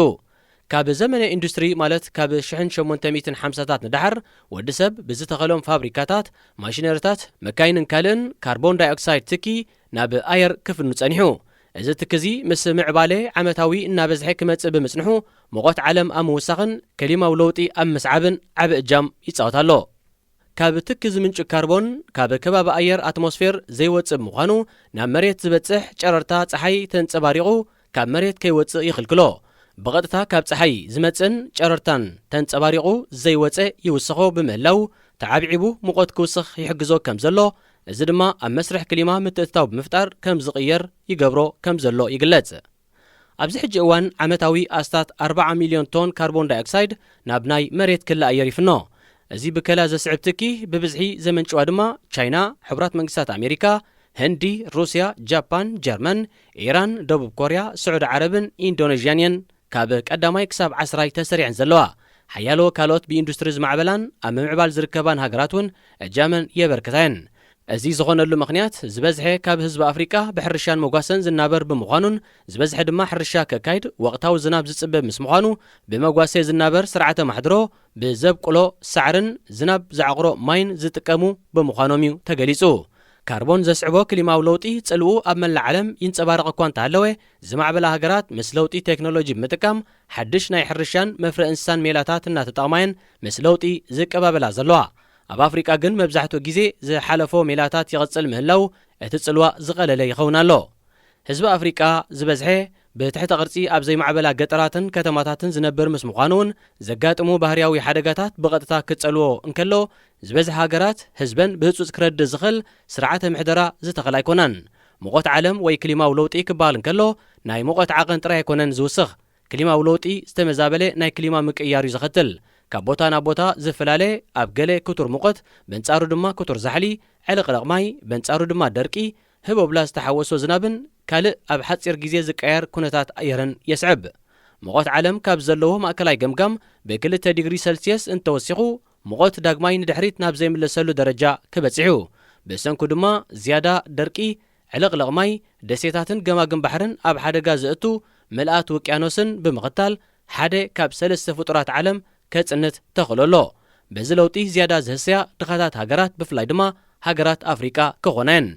ካብ ዘመነ ኢንዱስትሪ ማለት ካብ 1850ታት ንዳሕር ወዲ ሰብ ብዝተኸሎም ፋብሪካታት ማሽነሪታት መካይንን ካልእን ካርቦን ዳይኦክሳይድ ትኪ ናብ ኣየር ክፍኑ ጸኒሑ እዚ ትክዚ ምስ ምዕባለ ዓመታዊ እናበዝሐ ክመጽእ ብምጽንሑ ሙቐት ዓለም ኣብ ምውሳኽን ክሊማዊ ለውጢ ኣብ ምስዓብን ዓብይ እጃም ይጻወት ኣሎ ካብ ትኪ ዝምንጩ ካርቦን ካብ ከባቢ ኣየር ኣትሞስፌር ዘይወጽእ ምዃኑ ናብ መሬት ዝበጽሕ ጨረርታ ፀሓይ ተንጸባሪቑ ካብ መሬት ከይወጽእ ይኽልክሎ ብቐጥታ ካብ ፀሓይ ዝመጽን ጨረርታን ተንጸባሪቑ ዘይወጽእ ይውስኾ ብምህላው ተዓብዒቡ ሙቐት ክውስኽ ይሕግዞ ከም ዘሎ እዚ ድማ ኣብ መስርሕ ክሊማ ምትእትታው ብምፍጣር ከም ዝቕየር ይገብሮ ከም ዘሎ ይግለጽ ኣብዚ ሕጂ እዋን ዓመታዊ ኣስታት 40 ሚልዮን ቶን ካርቦን ዳይኦክሳይድ ናብ ናይ መሬት ክለኣየር ይፍኖ እዚ ብከላ ዘስዕብ ትኪ ብብዝሒ ዘመንጭዋ ድማ ቻይና ሕቡራት መንግስታት ኣሜሪካ ህንዲ ሩስያ ጃፓን ጀርመን ኢራን ደቡብ ኮርያ ስዑድ ዓረብን ኢንዶኔዥያንን ካብ ቀዳማይ ክሳብ 10 ተሰሪዐን ዘለዋ ሓያሎ ካልኦት ብኢንዱስትሪ ዝማዕበላን ኣብ ምዕባል ዝርከባን ሃገራት እውን እጃመን የበርክታየን እዚ ዝኾነሉ ምኽንያት ዝበዝሐ ካብ ህዝቢ ኣፍሪቃ ብሕርሻን መጓሰን ዝናበር ብምዃኑን ዝበዝሐ ድማ ሕርሻ ከካይድ ወቕታዊ ዝናብ ዝጽበብ ምስ ምዃኑ ብመጓሰ ዝናበር ስርዓተ ማሕድሮ ብዘብቁሎ ሳዕርን ዝናብ ዘዓቕሮ ማይን ዝጥቀሙ ብምዃኖም እዩ ተገሊጹ ካርቦን ዘስዕቦ ክሊማዊ ለውጢ ጽልኡ ኣብ መላእ ዓለም ይንጸባረቕ እኳ እንተሃለወ ዝማዕበላ ሃገራት ምስ ለውጢ ቴክኖሎጂ ምጥቃም ሓድሽ ናይ ሕርሻን መፍረ እንስሳን ሜላታት እናተጠቕማየን ምስ ለውጢ ዝቀባበላ ዘለዋ ኣብ ኣፍሪቃ ግን መብዛሕትኡ ግዜ ዝሓለፎ ሜላታት ይቕጽል ምህላው እቲ ጽልዋ ዝቐለለ ይኸውን ኣሎ ህዝቢ ኣፍሪቃ ዝበዝሐ ብትሕቲ ቅርጺ ኣብ ዘይማዕበላ ገጠራትን ከተማታትን ዝነብር ምስ ምዃኑ እውን ዘጋጥሙ ባህርያዊ ሓደጋታት ብቐጥታ ክጸልዎ እንከሎ ዝበዝሐ ሃገራት ህዝበን ብህፁፅ ክረድእ ዝኽእል ስርዓተ ምሕደራ ዝተኸል ኣይኮነን ሙቐት ዓለም ወይ ክሊማዊ ለውጢ ክበሃል እንከሎ ናይ ሙቐት ዓቐን ጥራይ ኣይኮነን ዝውስኽ ክሊማዊ ለውጢ ዝተመዛበለ ናይ ክሊማ ምቅያር እዩ ዝኽትል ካብ ቦታ ናብ ቦታ ዝፈላለ ኣብ ገለ ክቱር ሙቐት በንጻሩ ድማ ክቱር ዛሕሊ ዕልቕልቕ ማይ በንጻሩ ድማ ደርቂ ህቦብላ ዝተሓወሶ ዝናብን ካልእ ኣብ ሓፂር ግዜ ዝቀየር ኩነታት ኣየርን የስዕብ ሙቐት ዓለም ካብ ዘለዎ ማእከላይ ገምጋም ብ2 ዲግሪ ሴልሲየስ እንተወሲኹ ሙቐት ዳግማይ ንድሕሪት ናብ ዘይምለሰሉ ደረጃ ክበፂሑ ብሰንኩ ድማ ዝያዳ ደርቂ ዕልቕልቕ ማይ ደሴታትን ገማግም ባሕርን ኣብ ሓደጋ ዝእቱ መልኣት ውቅያኖስን ብምኽታል ሓደ ካብ 3 ፍጡራት ዓለም ከጽንት ተኽእለሎ በዚ ለውጢ ዝያዳ ዝህስያ ድኻታት ሃገራት ብፍላይ ድማ ሃገራት ኣፍሪቃ ክኾነን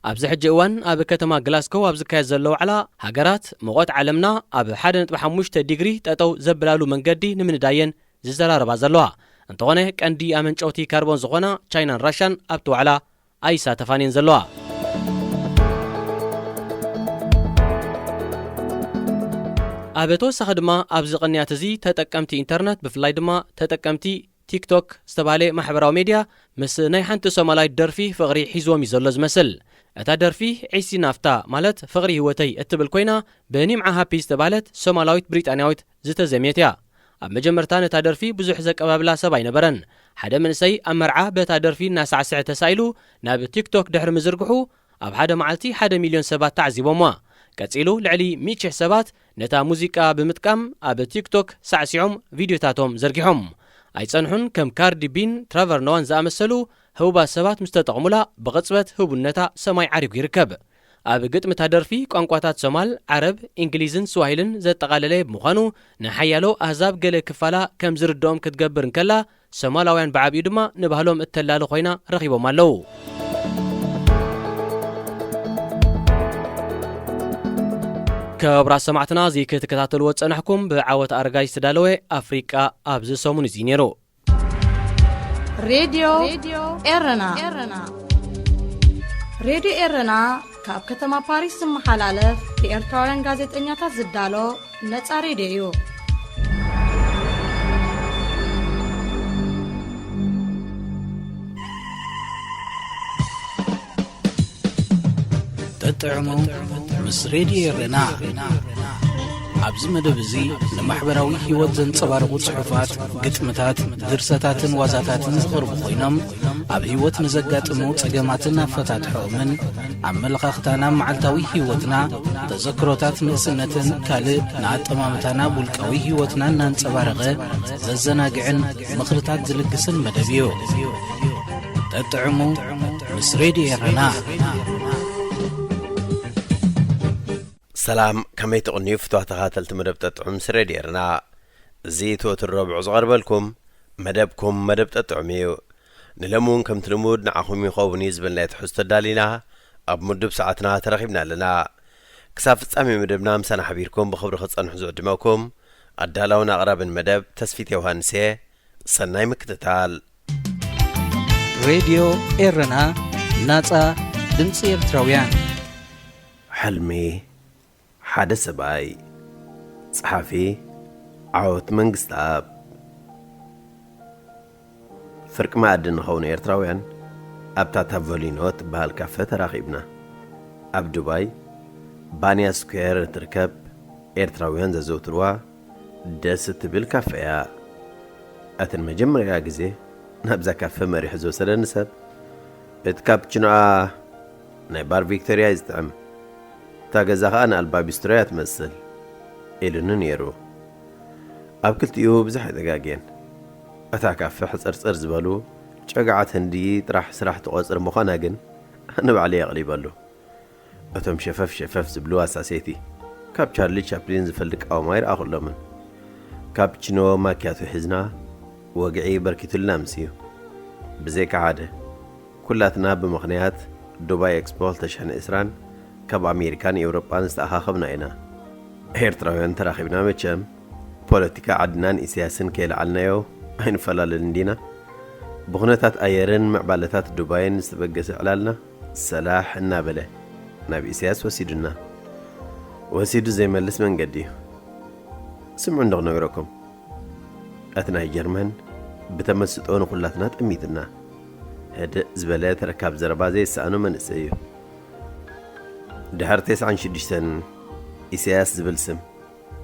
ኣብዚ ሕጂ እዋን ኣብ ከተማ ግላስኮው ኣብ ዝካየድ ዘሎ ዋዕላ ሃገራት ሙቐት ዓለምና ኣብ 1.5 ዲግሪ ጠጠው ዘብላሉ መንገዲ ንምንዳየን ዝዘራረባ ዘለዋ እንተኾነ ቀንዲ ኣመንጨውቲ ካርቦን ዝኾና ቻይናን ራሽያን ኣብቲ ዋዕላ ኣይሳተፋን እየን ዘለዋ ኣብ ተወሳኺ ድማ ኣብዚ ቅንያት እዚ ተጠቀምቲ ኢንተርነት ብፍላይ ድማ ተጠቀምቲ ቲክቶክ ዝተባሃለ ማሕበራዊ ሜድያ ምስ ናይ ሓንቲ ሶማላዊት ደርፊ ፍቕሪ ሒዝዎም እዩ ዘሎ ዝመስል እታ ደርፊ ዒሲ ናፍታ ማለት ፍቕሪ ህይወተይ እትብል ኮይና ብኒምዓ ሃፒ ዝተባሃለት ሶማላዊት ብሪጣንያዊት ዝተዘምየት እያ ኣብ መጀመርታ ነታ ደርፊ ብዙሕ ዘቀባብላ ሰብ ኣይነበረን ሓደ መንእሰይ ኣብ መርዓ በታ ደርፊ እናሳዕስዕ ተሳኢሉ ናብ ቲክቶክ ድሕሪ ምዝርግሑ ኣብ ሓደ መዓልቲ 1 ሚልዮን ሰባት ተዓዚቦምዋ ቀጺሉ ልዕሊ 100,000 ሰባት ነታ ሙዚቃ ብምጥቃም ኣብ ቲክቶክ ሳዕሲዖም ቪድዮታቶም ዘርጊሖም ኣይጸንሑን ከም ካርዲ ቢን ትራቨር ኖዋን ዝኣመሰሉ ህቡባት ሰባት ምስ ተጠቕሙላ ብቕጽበት ህቡነታ ሰማይ ዓሪጉ ይርከብ ኣብ ግጥምታ ደርፊ ቋንቋታት ሶማል ዓረብ እንግሊዝን ስዋሂልን ዘጠቓለለ ብምዃኑ ንሓያሎ ኣህዛብ ገለ ክፋላ ከም ዝርድኦም ክትገብር እንከላ ሶማላውያን ብዓብኡ ድማ ንባህሎም እተላሊ ኮይና ረኺቦም ኣለዉ كبرا سمعتنا زي كتكتاتل وصنحكم بعوت أرجاي استدالوه أفريقيا أبز سومون زينيرو راديو إيرنا راديو إيرنا كاب كتما باريس محلالف بإرتوران غازت إنياتا زدالو نتا راديو تطعمو مس راديو إيرنا عبز مدبزي لمحبراوي هيوت زنصبارغو صحفات قطمتات درستاتن وازاتاتن زغرب خوينم عب هيوت نزقاتمو صقماتنا فتاتحومن عملقاختانا معلتاوي هيوتنا تذكروتات مئسنتن كالي نعطمامتانا بولقاوي هيوتنا نانصبارغه ززناقعن مخرطات زلقسن مدبيو تطعمو مس راديو إيرنا سلام كمي تغنيو فتوح تغاتلت مدب تطعم سريديرنا زيتو الربع صغر بالكم مدب تطعميو نلمون كم تلمود نعخم يخوف نيزبن لا يتحس تدالينا أب مدب ساعتنا ترغيبنا لنا كساف تسامي مدبنا مسانا حبيركم بخبر خص أنحزو دماكم أدالونا أغراب مدب تسفيت يوهانسي سناي مكتتال راديو إيرنا ناتا دنسير تراويان حلمي حدا سباي صحافي عوت منقستاب فرق ما عدن خون إيرتراويان أبتاتا فولينوت بهالكافة تراخيبنا أب دبي بانيا سكوير تركب إيرتراويان زوتروا دست بالكافية أتن مجمع ياجزي نبزا كافة مريح زو سلنسب اتكابتشنوا نايبار فيكتوريا يزدعم تاجزها أنا البابستريات مثل إلى نيرو أبكلت يوب زح دقاقين أتاكا في حصر زبالو شقعت هندي راح سرح تقصر مخاناجن أنا بعليه قليب له أتم شفاف زبلو أساسيتي كاب تشارلي تشابلين زفلك أو ماير آخر لمن كابتشنو ماكياتو حزنا وقعي بركة اللامسيو بزيك عادة كلاتنا بمغنيات ዱባይ ኤክስፖ 2020 ካብ ኣሜሪካን ኤውሮጳን ዝተኣኻኸብና ኢና ኤርትራውያን ተራኺብና መቸም ፖለቲካ ዓድናን ኢሳያስን ከይለዓልናዮ ኣይንፈላለን ዲና ብኹነታት ኣየርን ምዕባለታት ዱባይን ዝተበገሰ ዕላልና ሰላሕ እናበለ ናብ ኢሳያስ ወሲዱና ወሲዱ ዘይመልስ መንገዲ እዩ ስምዑ እንደኽነግረኩም እቲ ናይ ጀርመን ብተመስጦ ንኹላትና ጠሚትና هدأ زبالة تركب زربا زي السانو من السيو دهر 96 إسياس زبلسم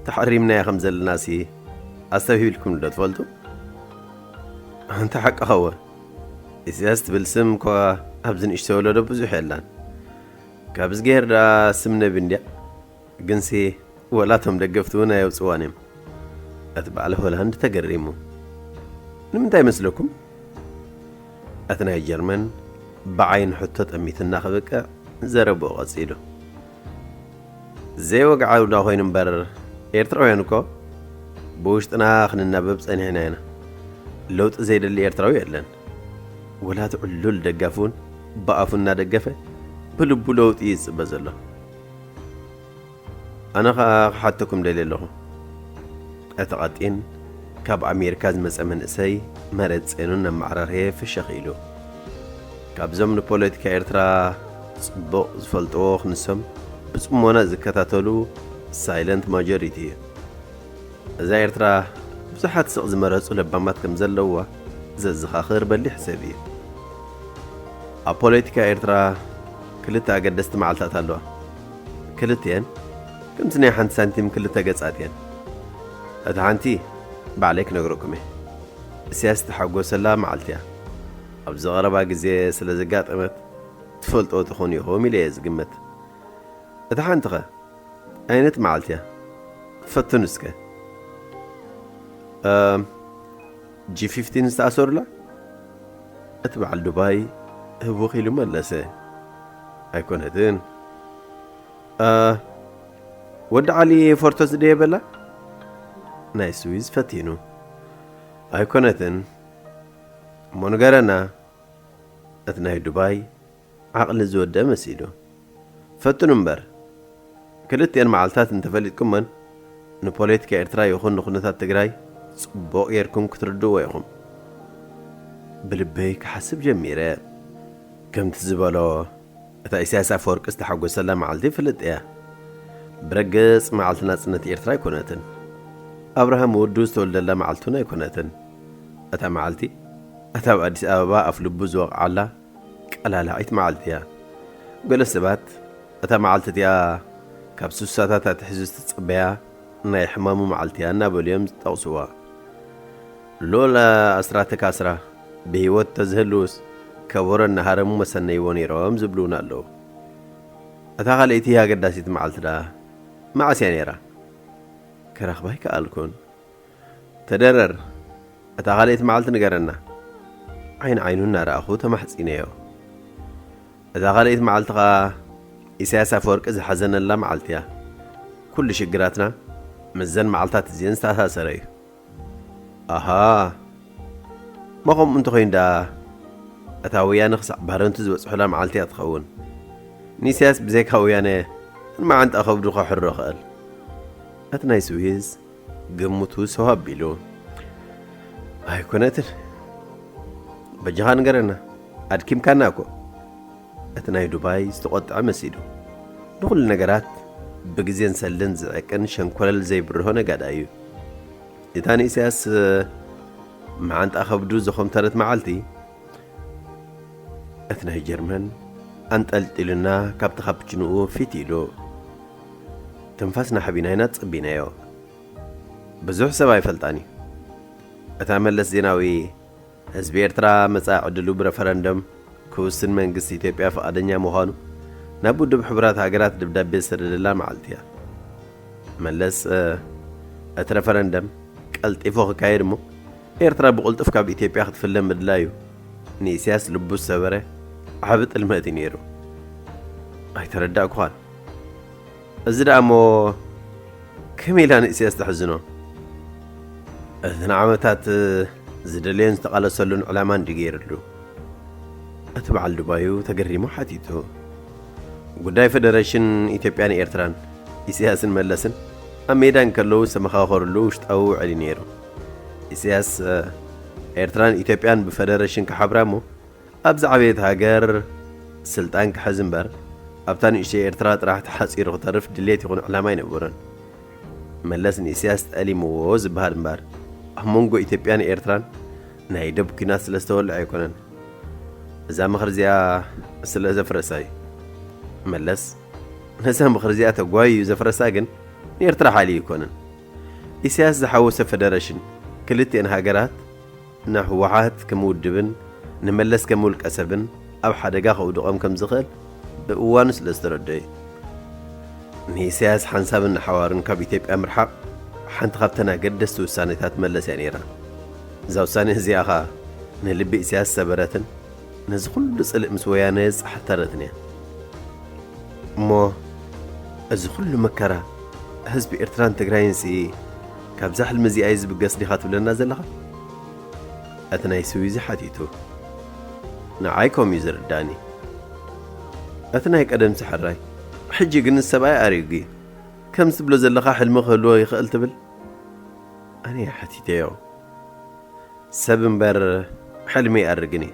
تحريمنا يا خمزة الناسي أستفيد لكم لو تفضلتوا أنت حق هو إسياس تبلسم كوا أبزن إشتولو دو بزو حيلان كابز غير سمنا بنديا جنسي ولاتهم دقفتونا يوصوانيم أتبع له الهند تقريمو نمتى مثلكم أثناء الجرمن بعين حطت أميتنا خبك زربوا غسيلو زي وقعوا لا هين مبر إيرتراويانكو بوشتنا خلنا ببس أنا هنا لو تزيد اللي إيرتراوي لن ولا تعلو الدقافون بقفنا دقفة بلو تيز بزله أنا حطكم دليله أتقطين كاب أمريكا مسأمن إسي مرد سينونا معرره في الشخيلو كاب زمن بوليتيكا إيرترا صبق زفلتوخ نسم بسمونا زكاتاتولو سايلنت ماجوريتي إذا إيرترا بزحات سقز مرسو لبامات كمزلوة زخاخر بلي حسابي بوليتيكا إيرترا كلتا قدست معلتاتالو كلتين كم سنة حنت سنتيم كلتا قدساتين أدهانتي بعليك نقرأكمه سياسة حقو سلام معلتيا أبز غربا قزي سلازقات أمت تفلت أو تخوني هومي ليز قمت أدهانتغا أينت معلتيا فتنسكا جي 15 استأسور لا أتبع الدبي هو خيلو ملسة هيكون هدين ودع لي فورتوس دي بلا نايسويز فتينو أيكونتن مونغارنا أثناء دبي عقل زود مسيدو فتنمبر كلتين معلتات انتفلت كمان نبوليتيكا إيرترا يخون نخونتات تقراي صبو يركم كتردو ويخم بلبيك حسب جميرة كم تزبالو أتا إسياسا فورك استحقو سلام معلتي فلت إيه برقص معلتنا سنة إيرترا يكونتن أبراهام ودوز تولد الله معلتنا يكونتن أتا معلتي أتا بأديس أبابا أفلبوز وقعلا كألا لعيت معلتيا قول السبات أتا معلتيا كابسوساتا تحزوز تتصبيا ناي حمامو معلتيا نابليوم توصوا لولا أسراتك أسرا بهيوت تزهلوس كورا النهار مسني ونيروم زبلونا له أتا غاليتيها قداسيت معلتنا مع سيانيرا كراخ بايك ألكون تدرر أتغاليت معلت نقرنا عينونا رأخو تمحسينيو أتغاليت معلتغا إساسا فورك إذا حزن الله معلتيا كل شقراتنا مزن معلتات زين ستاسا سري أها ما هم انتو خين دا أتاويانا خصع بهرون تزوز حلا معلتيا تخون نيساس بزيك هويانا ما عند أخو بدوخا حرو خال أتناي سويز قمتو سواب بيلو هاي كونتر بجهان قرنا عاد كيم كاناكو أتناي دبي استقطع مسيدو نقول النقرات بقزين سلن زعكن شنكولل زي برهونا قاد أيو إتاني إساس ما عند أخو بدو زخم ترت معالتي أتناي جرمن أنت قلت لنا كابت خبتشنو فيتيلو تنفسنا حبيناينا تصبينايو بزوح سباي فلتاني أتعمل لسزيناوي حزب إيرترا مساء عدلو برفرندم كوسن منقس إثيوبيا فقادنيا موهانو نابو دب حبرات هاقرات دبدابي سردلا معالتيا ملس أترفرندم قلت إفوخ كايرمو إيرترا بقلت أفكاب إثيوبيا خطفلن مدلايو نيسياس لبو السبرة عبت المدينيرو هاي ترداك خوان أزد أمو كميلان إسياس تحزنو أثناء عمتات زدلين استقال سلون علامان دقير له أتبع الدبايو تقريمو حتيتو قداي فدريشن إثيوبيان إيرتران إسياس ملسن أميدان كلو سمخاخرلوش أو علينيرو إسياس إيرتران إثيوبيان بفدريشن كحبرامو أبز عبيد هاجر سلطان كحزنبر أبتان إشي إيرترات راح تحصير وطرف دليت يكون علامين أبورن ملسن إسياس تقالي موز بهالمبار همونغو إثيوبيان إيرتران نايدب كناس لستولع يكونن إذا مخرزيا سلا زفرساي ملس نزا مخرزيا تقواي زفرساجن نيرترا حالي يكونن إسياس زحوس فدرشن كلتي إنها قرات نحوعات كمودبن نملس كمولك أسبن أو حدقا خودقام كم زغل بقوانس لستردي نيسياس حنسابن حوارن كابيتيب أمرحق حنت خبتنا قدست وسانيتات ملس يانيرا زوساني زياخا نلبي إسياس سبرتن نزخل لسأل مسويانيز حترتني مو أزخل مكرا حزب إيرتران تقراينسي كابزاح المزي عايز بقصدي خاطب لنا زلها أتنا يسويزي حديتو نعايكم يزر داني أتنا هيك أدم سحراي حجي قن السبعي أريقي كم سبلو زلخا حلمو خلوه يخقل تبل أنا حتيتيو سبن بر حلمي أرقني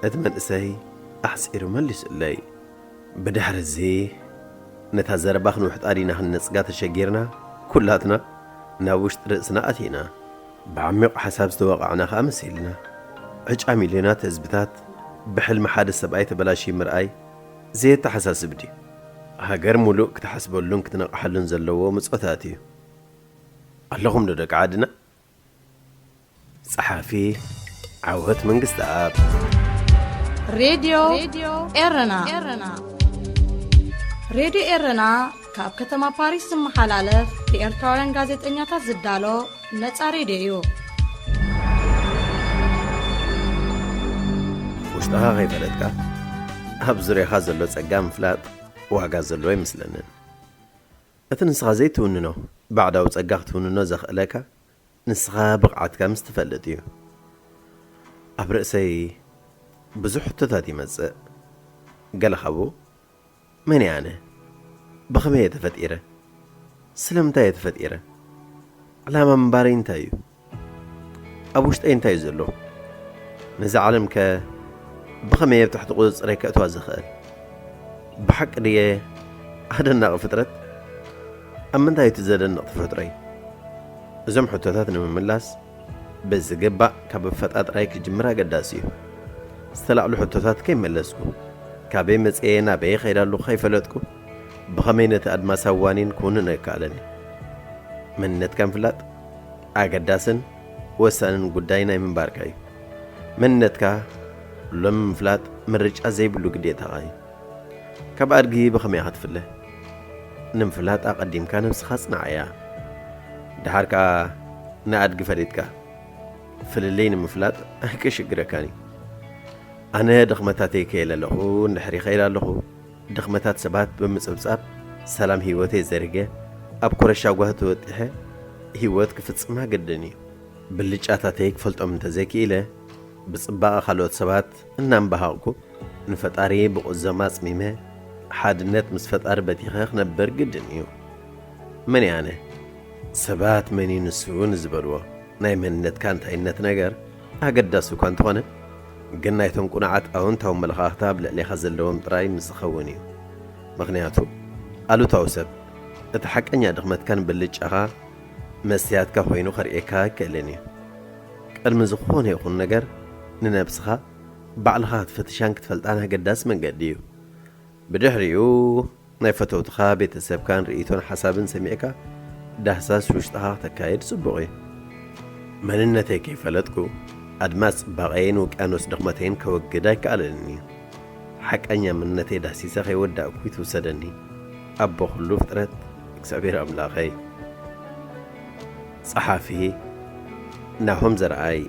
أتمنى إساهي أحسئر ملس اللي بدحر الزي نتهزر باخن وحد آرينا هالنسقات الشقيرنا كلاتنا ناوشت رأسنا أتينا بعمق حساب استواقعنا خامس لنا عج عميلنا تزبتات بحلم حادث سبعي بلاشي مرأي زي تحساس بدي هاجر ملوك تحسبوا لون كتنا حلن زلوا مصقتاتي اللهم ندق عادنا صحافي عوهت منقست آب راديو إيرنا راديو إيرنا كاب كتما باريس محلالف بإرتوران غازت إنياتا زدالو نتا راديو وشتها غي بلدك هبزري خازلو تسقام فلات وغازلو يمسلنن أتنسخا زيتوننو بعدو تسقاختوننو زخلكا نسخا بقعتك مستفلتيو أبرأسي بزح تتاتي مزق قال خبو من يعني بخمية تفتيرة سلمتاية تفتيرة علامة مبارين تايو أبوشتين تايو زلو نزع علمك بخمية بتحت قدس ريكا توازخال بحق ليه هذا الناغ فترة أما انتايو تزاد الناغ فترة زم حتوتاتنا من ملاس بس قبع كاب فتات رايك جمرا قداسيو استلع له حتوتات كيم ملسكو كابي مصينا بي خيرالو خيفلتكو بخمينة أدما سوانين كونن يكالني من نت كان فلات أقداسن وسانن قداينا من باركاي من نتكا لم فلات مرج أزيب لو قديتها غاي كاب أرقي بخمي خطفله نم فلات أقدم كان مسخصنا عيا دحاركا نأدق فريدكا فللين مفلات كشجرة كاني أنا دخمتاتي كيلا له نحري خيلا له دخمتات سبات بمصبصاب سلام هيوتي زرقة أبكر الشاقوة توتها هيوت كفت ما قدني باللجاتاتيك فلت أم تزكي له بصباغ خلوت سبات إنام بهاوكو نفتاري بقزمات ميمة حادنت مسفت أربتي خيخ نبر قدنيو من يعني سبات مني نسون زبروا نايمنت كانت عينت نجر أقدسو كانت هنا قنايتهم قناعات أونتهم ملخاختاب لألي خزلهم تراي مسخوني مغنياتو قالوا توسب اتحق أني دخمت كان باللج أغا مسيات كهوينو خريكا كاليني المزخون يقول نجر ننبسخا بعلخات فتشان كتفلتانها قداس من قديو بدحريو نايفتو تخابي تسيب كان رئيتون حسابن سميكا دهساس وشتها تكايد سبوغي مننتي كيف فلتكو أدماس باغين وكانوس دغمتين كوجداي كالني حق أني مننتي دهسيسا خي ودا كويتو سدني أبو خلو فترت اكسابير أملاغي صحافي ناهم زرعاي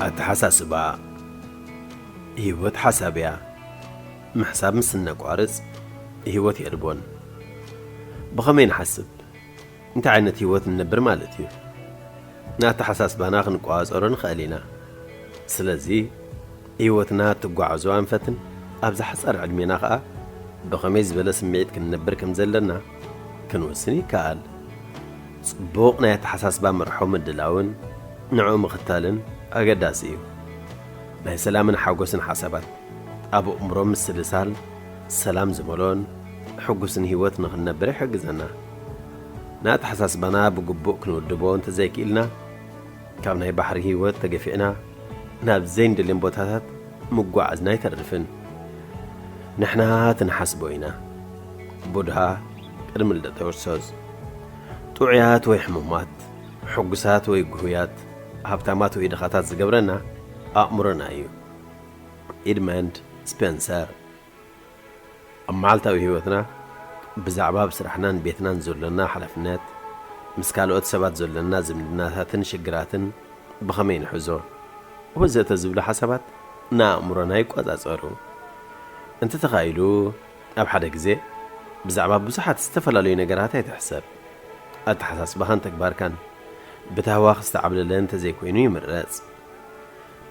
أتحساس با هيوت حسابيا محساب مسنا قارص هيوت يربون بخمين حسب انت عينت هيوت النبر مالتي ናተሓሳስባና ክንቋፀሮ ንኽእል ኢና ስለዚ ህይወትና ትጓዓዞ ኣንፈትን ኣብዛ ሓፀር ዕድሜና ከዓ ብኸመይ ዝበለ ስምዒት ክንነብር ከም ዘለና ክንውስን ይከኣል ጽቡቕ ናይ ኣተሓሳስባ መርሖ ምድላውን ንዕኡ ምኽታልን ኣገዳሲ እዩ ናይ ሰላምን ሓጎስን ሓሳባት ኣብ ኣእምሮ ምስልሳል ሰላም ዝመሎን ሕጉስን ህይወት ንኽንነብር ይሕግዘና ናተሓሳስባና ብግቡእ ክንውድቦ እንተዘይክኢልና ካብ ናይ ባሕሪ ህይወት ተገፊዕና ናብ ዘይንደልዮም ቦታታት ምጓዓዝና ይተርፍን ንሕና ትንሓስቦ ኢና ቡድሃ ቅድሚ ልደተ ክርስቶስ ጥዑያት ወይ ሕሙማት ሕጉሳት ወይ ጉህያት ሃብታማት ወይ ድኻታት ዝገብረና ኣእምሮና እዩ ኤድመንድ ስፔንሰር ኣብ መዓልታዊ ህይወትና ብዛዕባ ብስራሕናን ቤትናን ዘለና ሓላፍነት ምስ ካልኦት ሰባት ዘለና ዝምድናታትን ሽግራትን ብኸመይ ንሕዞ ወዘተ ዝብሉ ሓሳባት ንኣእምሮና ይቆፃፀሩ እንተ ተኻኢሉ ኣብ ሓደ ግዜ ብዛዕባ ብዙሓት ዝተፈላለዩ ነገራት ኣይትሕሰብ ኣተሓሳስባኻን ተግባርካን ብታህዋኽ ዝተዓብለለ እንተዘይኮይኑ ይምረፅ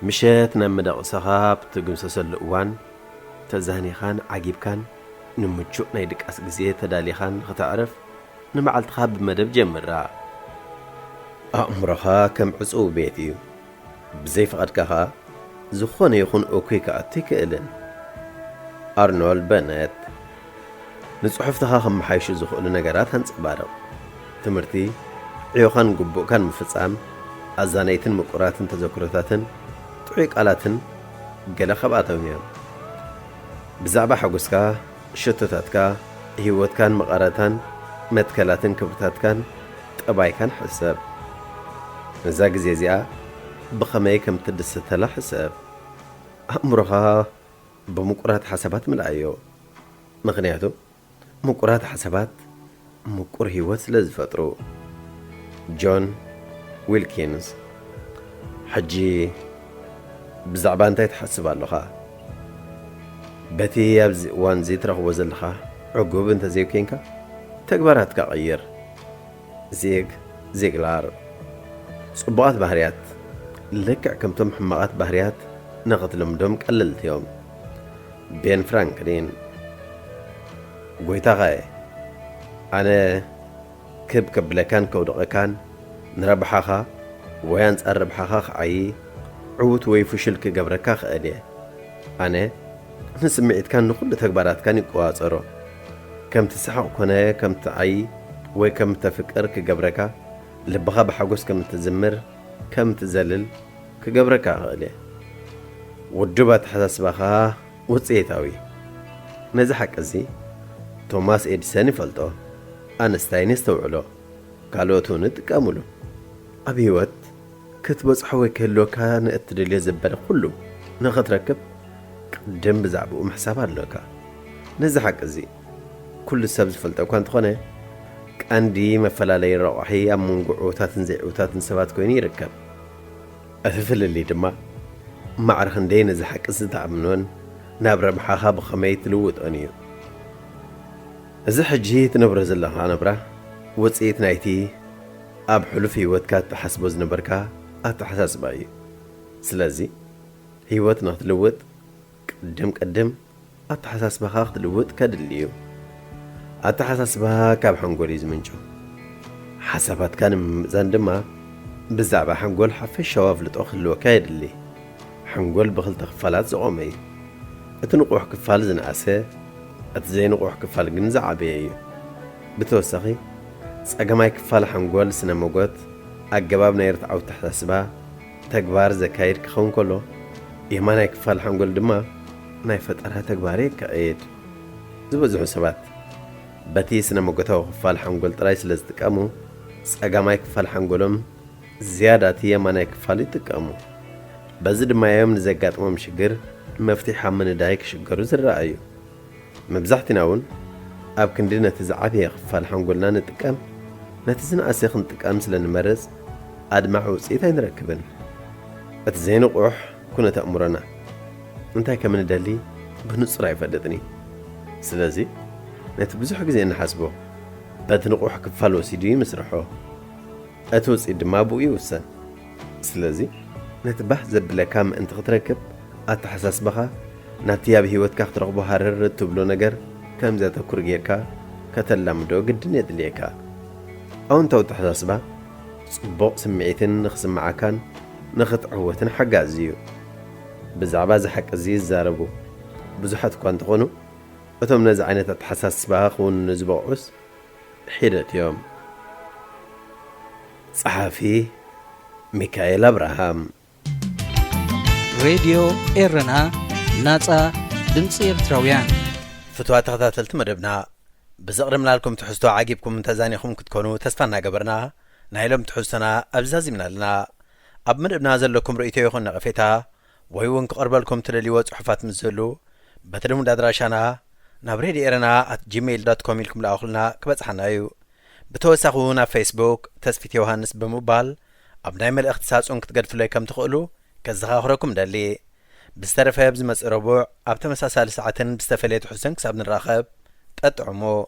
ምሸት ናብ መደቕሰኻ ብትግምሰሰሉ እዋን ተዛኒኻን ዓጊብካን ንምቹእ ናይ ድቃስ ግዜ ተዳሊኻን ክትዕረፍ ንመዓልትኻ ብመደብ ጀምራ ኣእምሮኻ ከም ዕፁብ ቤት እዩ ብዘይፈቐድካ ኸኣ ዝኾነ ይኹን እኩይ ክኣቱ ይክእልን ኣርኖልድ በነት ንጽሑፍትኻ ከመሓይሹ ዝኽእሉ ነገራት ኣንጸባርቕ ትምህርቲ ዕዮኻን ግቡእካን ምፍጻም ኣዛነይትን ምቁራትን ተዘክሮታትን ጥዑይ ቃላትን ገለ ኸብኣቶም እዮም ብዛዕባ ሓጎስካ ሽቶታትካ ህይወትካን መቐረታን መትከላትን ክብርታትካን ጠባይካን ሕሰብ ነዛ ግዜ እዚኣ ብኸመይ ከም ትድሰተላ ሕሰብ ኣእምሮኻ ብምቁራት ሓሳባት ምልኣዮ ምኽንያቱ ምቁራት ሓሳባት ምቁር ህይወት ስለ ዝፈጥሩ ጆን ዊልኪንስ ሕጂ ብዛዕባ እንታይ ትሓስብ ኣለኻ በቲ ኣብዚ እዋን እዚ ትረኽቦ ዘለኻ ዕጉብ እንተዘይኮንካ ተግባራትካ ቀይር ዚግ ዚግላር ጽቡቓት ባህርያት ልክዕ ከምቶም ሕማቓት ባህርያት ንኽትልምዶም ቀለልቲ እዮም ቤን ፍራንክሊን ጎይታኸ ኣነ ክብ ከብለካን ከውድቐካን ንረብሓኻ ወይ ኣንጻር ረብሓኻ ክዓይ ዕዉት ወይ ፍሽል ክገብረካ ክእል እየ ኣነ ንስምዒትካን ንኹሉ ተግባራትካን ይቆዋፀሮ ከም ትስሐቕ ኮነ ከም ትዓይ ወይ ከም ተፍቅር ክገብረካ ልብኻ ብሓጎስ ከም ትዝምር ከም ትዘልል ክገብረካ ክእል እየ ውድብ ኣተሓሳስባኻ ውፅኢታዊ ነዚ ሓቂ እዚ ቶማስ ኤዲሰን ይፈልጦ ኣንስታይን የስተውዕሎ ካልኦት እውን ይጥቀሙሉ ኣብ ህይወት ክትበፅሖ ወይ ክህልወካ ንእትድልዮ ዘበለ ኩሉ ንኽትረክብ ቅድም ብዛዕባኡ ምሕሳብ ኣለካ ነዚ ሓቂ እዚ ኩሉ ሰብ ዝፈልጦ እኳ እንተኾነ ቀንዲ መፈላለዪ ረቑሒ ኣብ መንጎ ዕዉታትን ዘይዕዉታትን ሰባት ኮይኑ ይርከብ እቲ ፍልሊ ድማ ማዕረ ክንደይ ነዚ ሓቂ ዝተኣምኖን ናብ ረብሓኻ ብኸመይ ትልውጦን እዩ እዚ ሕጂ ትነብሮ ዘለኻ ነብራ ውፅኢት ናይቲ ኣብ ሕሉፍ ህይወትካ እትሓስቦ ዝነበርካ ኣተሓሳስባ እዩ ስለዚ ህይወት ንኽትልውጥ ቅድም ኣተሓሳስባኻ ክትልውጥ ከድሊ እዩ ኣተሓሳስባ ካብ ሓንጎል እዩ ዝምንጩ ሓሳባትካ ንምምእዛን ድማ ብዛዕባ ሓንጎል ሓፈሻዊ ኣፍልጦ ክህልወካ የድሊ ሓንጎል ብኽልተ ክፋላት ዝቖመ እዩ እቲ ንቑሕ ክፋል ዝነኣሰ እቲ ዘይንቑሕ ክፋል ግን ዝዓበየ እዩ ብተወሳኺ ጸገማይ ክፋል ሓንጎል ስነ መጎት ኣገባብ ናይ ርትዓዊ ኣተሓሳስባ ተግባር ዘካይድ ክኸውን ከሎ የማናይ ክፋል ሓንጎል ድማ ናይ ፈጠራ ተግባር የካየድ ዝበዝሑ ሰባት በቲ ስነ መጎታዊ ክፋል ሓንጎል ጥራይ ስለ ዝጥቀሙ ጸገማይ ክፋል ሓንጎሎም ዝያዳቲ የማናይ ክፋል ይጥቀሙ በዚ ድማ እዮም ንዘጋጥሞም ሽግር መፍትሒ ምንዳይ ክሽገሩ ዝረኣዩ መብዛሕትና እውን ኣብ ክንዲ ነቲ ዝዓበየ ክፋል ሓንጎልና ንጥቀም ነቲ ዝነኣሰ ክንጥቀም ስለ ንመረፅ ኣድማዕ ውፅኢት ኣይንረክብን እቲ ዘይንቑሕ ኩነት ኣእምሮና እንታይ ከም ንደሊ ብንጹር ኣይፈልጥኒ ስለዚ ነቲ ብዙሕ ግዜ እንሓስቦ በቲ ንቑሕ ክፋል ወሲዱ ይምስርሖ أتوصي دمابو يوسن سلازي نتبح زبلك هم أنت تركب أتحسس بها ناتيا بهيوتك ترغبو هرر تبلو نجر كم ذات كورجيكا كتلمدو قد ندليكا أو أنت وتحسس بها صبوق سمعيتن نخصم معاكان نخط عوتن حق عزيو بزعبا زحك عزيز زاربو بزحت كوان تغنو أتم نزع عينة تحسس بها خون نزبوعوس حيدت يوم صحافي ميكائيل أبراهام راديو إيرنا ناصا دمص إرتراويان فتوات تخاتلت مدبنا بزقرمنا لكم تحسوا عاجبكم تزانيكم كتكونوا تسفنا قبرنا نايلم تحسنا أبزازي من لنا أب مدبنا زلكم رؤيتي يخون نغفيتها ويوان كقربالكم تلالي وصحفات مزلو بترمو دادراشانا نابريدي إيرنا @gmail.com لكم لأخلنا كبتحنا يو بتوسخونا فيسبوك تسفيت يوهانس بموبال أبناء مل اختصاص أنك تقدر فلي كم تقولوا كزخاخركم دالي بسترفها بزمس ربوع أبتمسا سالساعتين بستفليت حسن كسابن الراخب تطعمو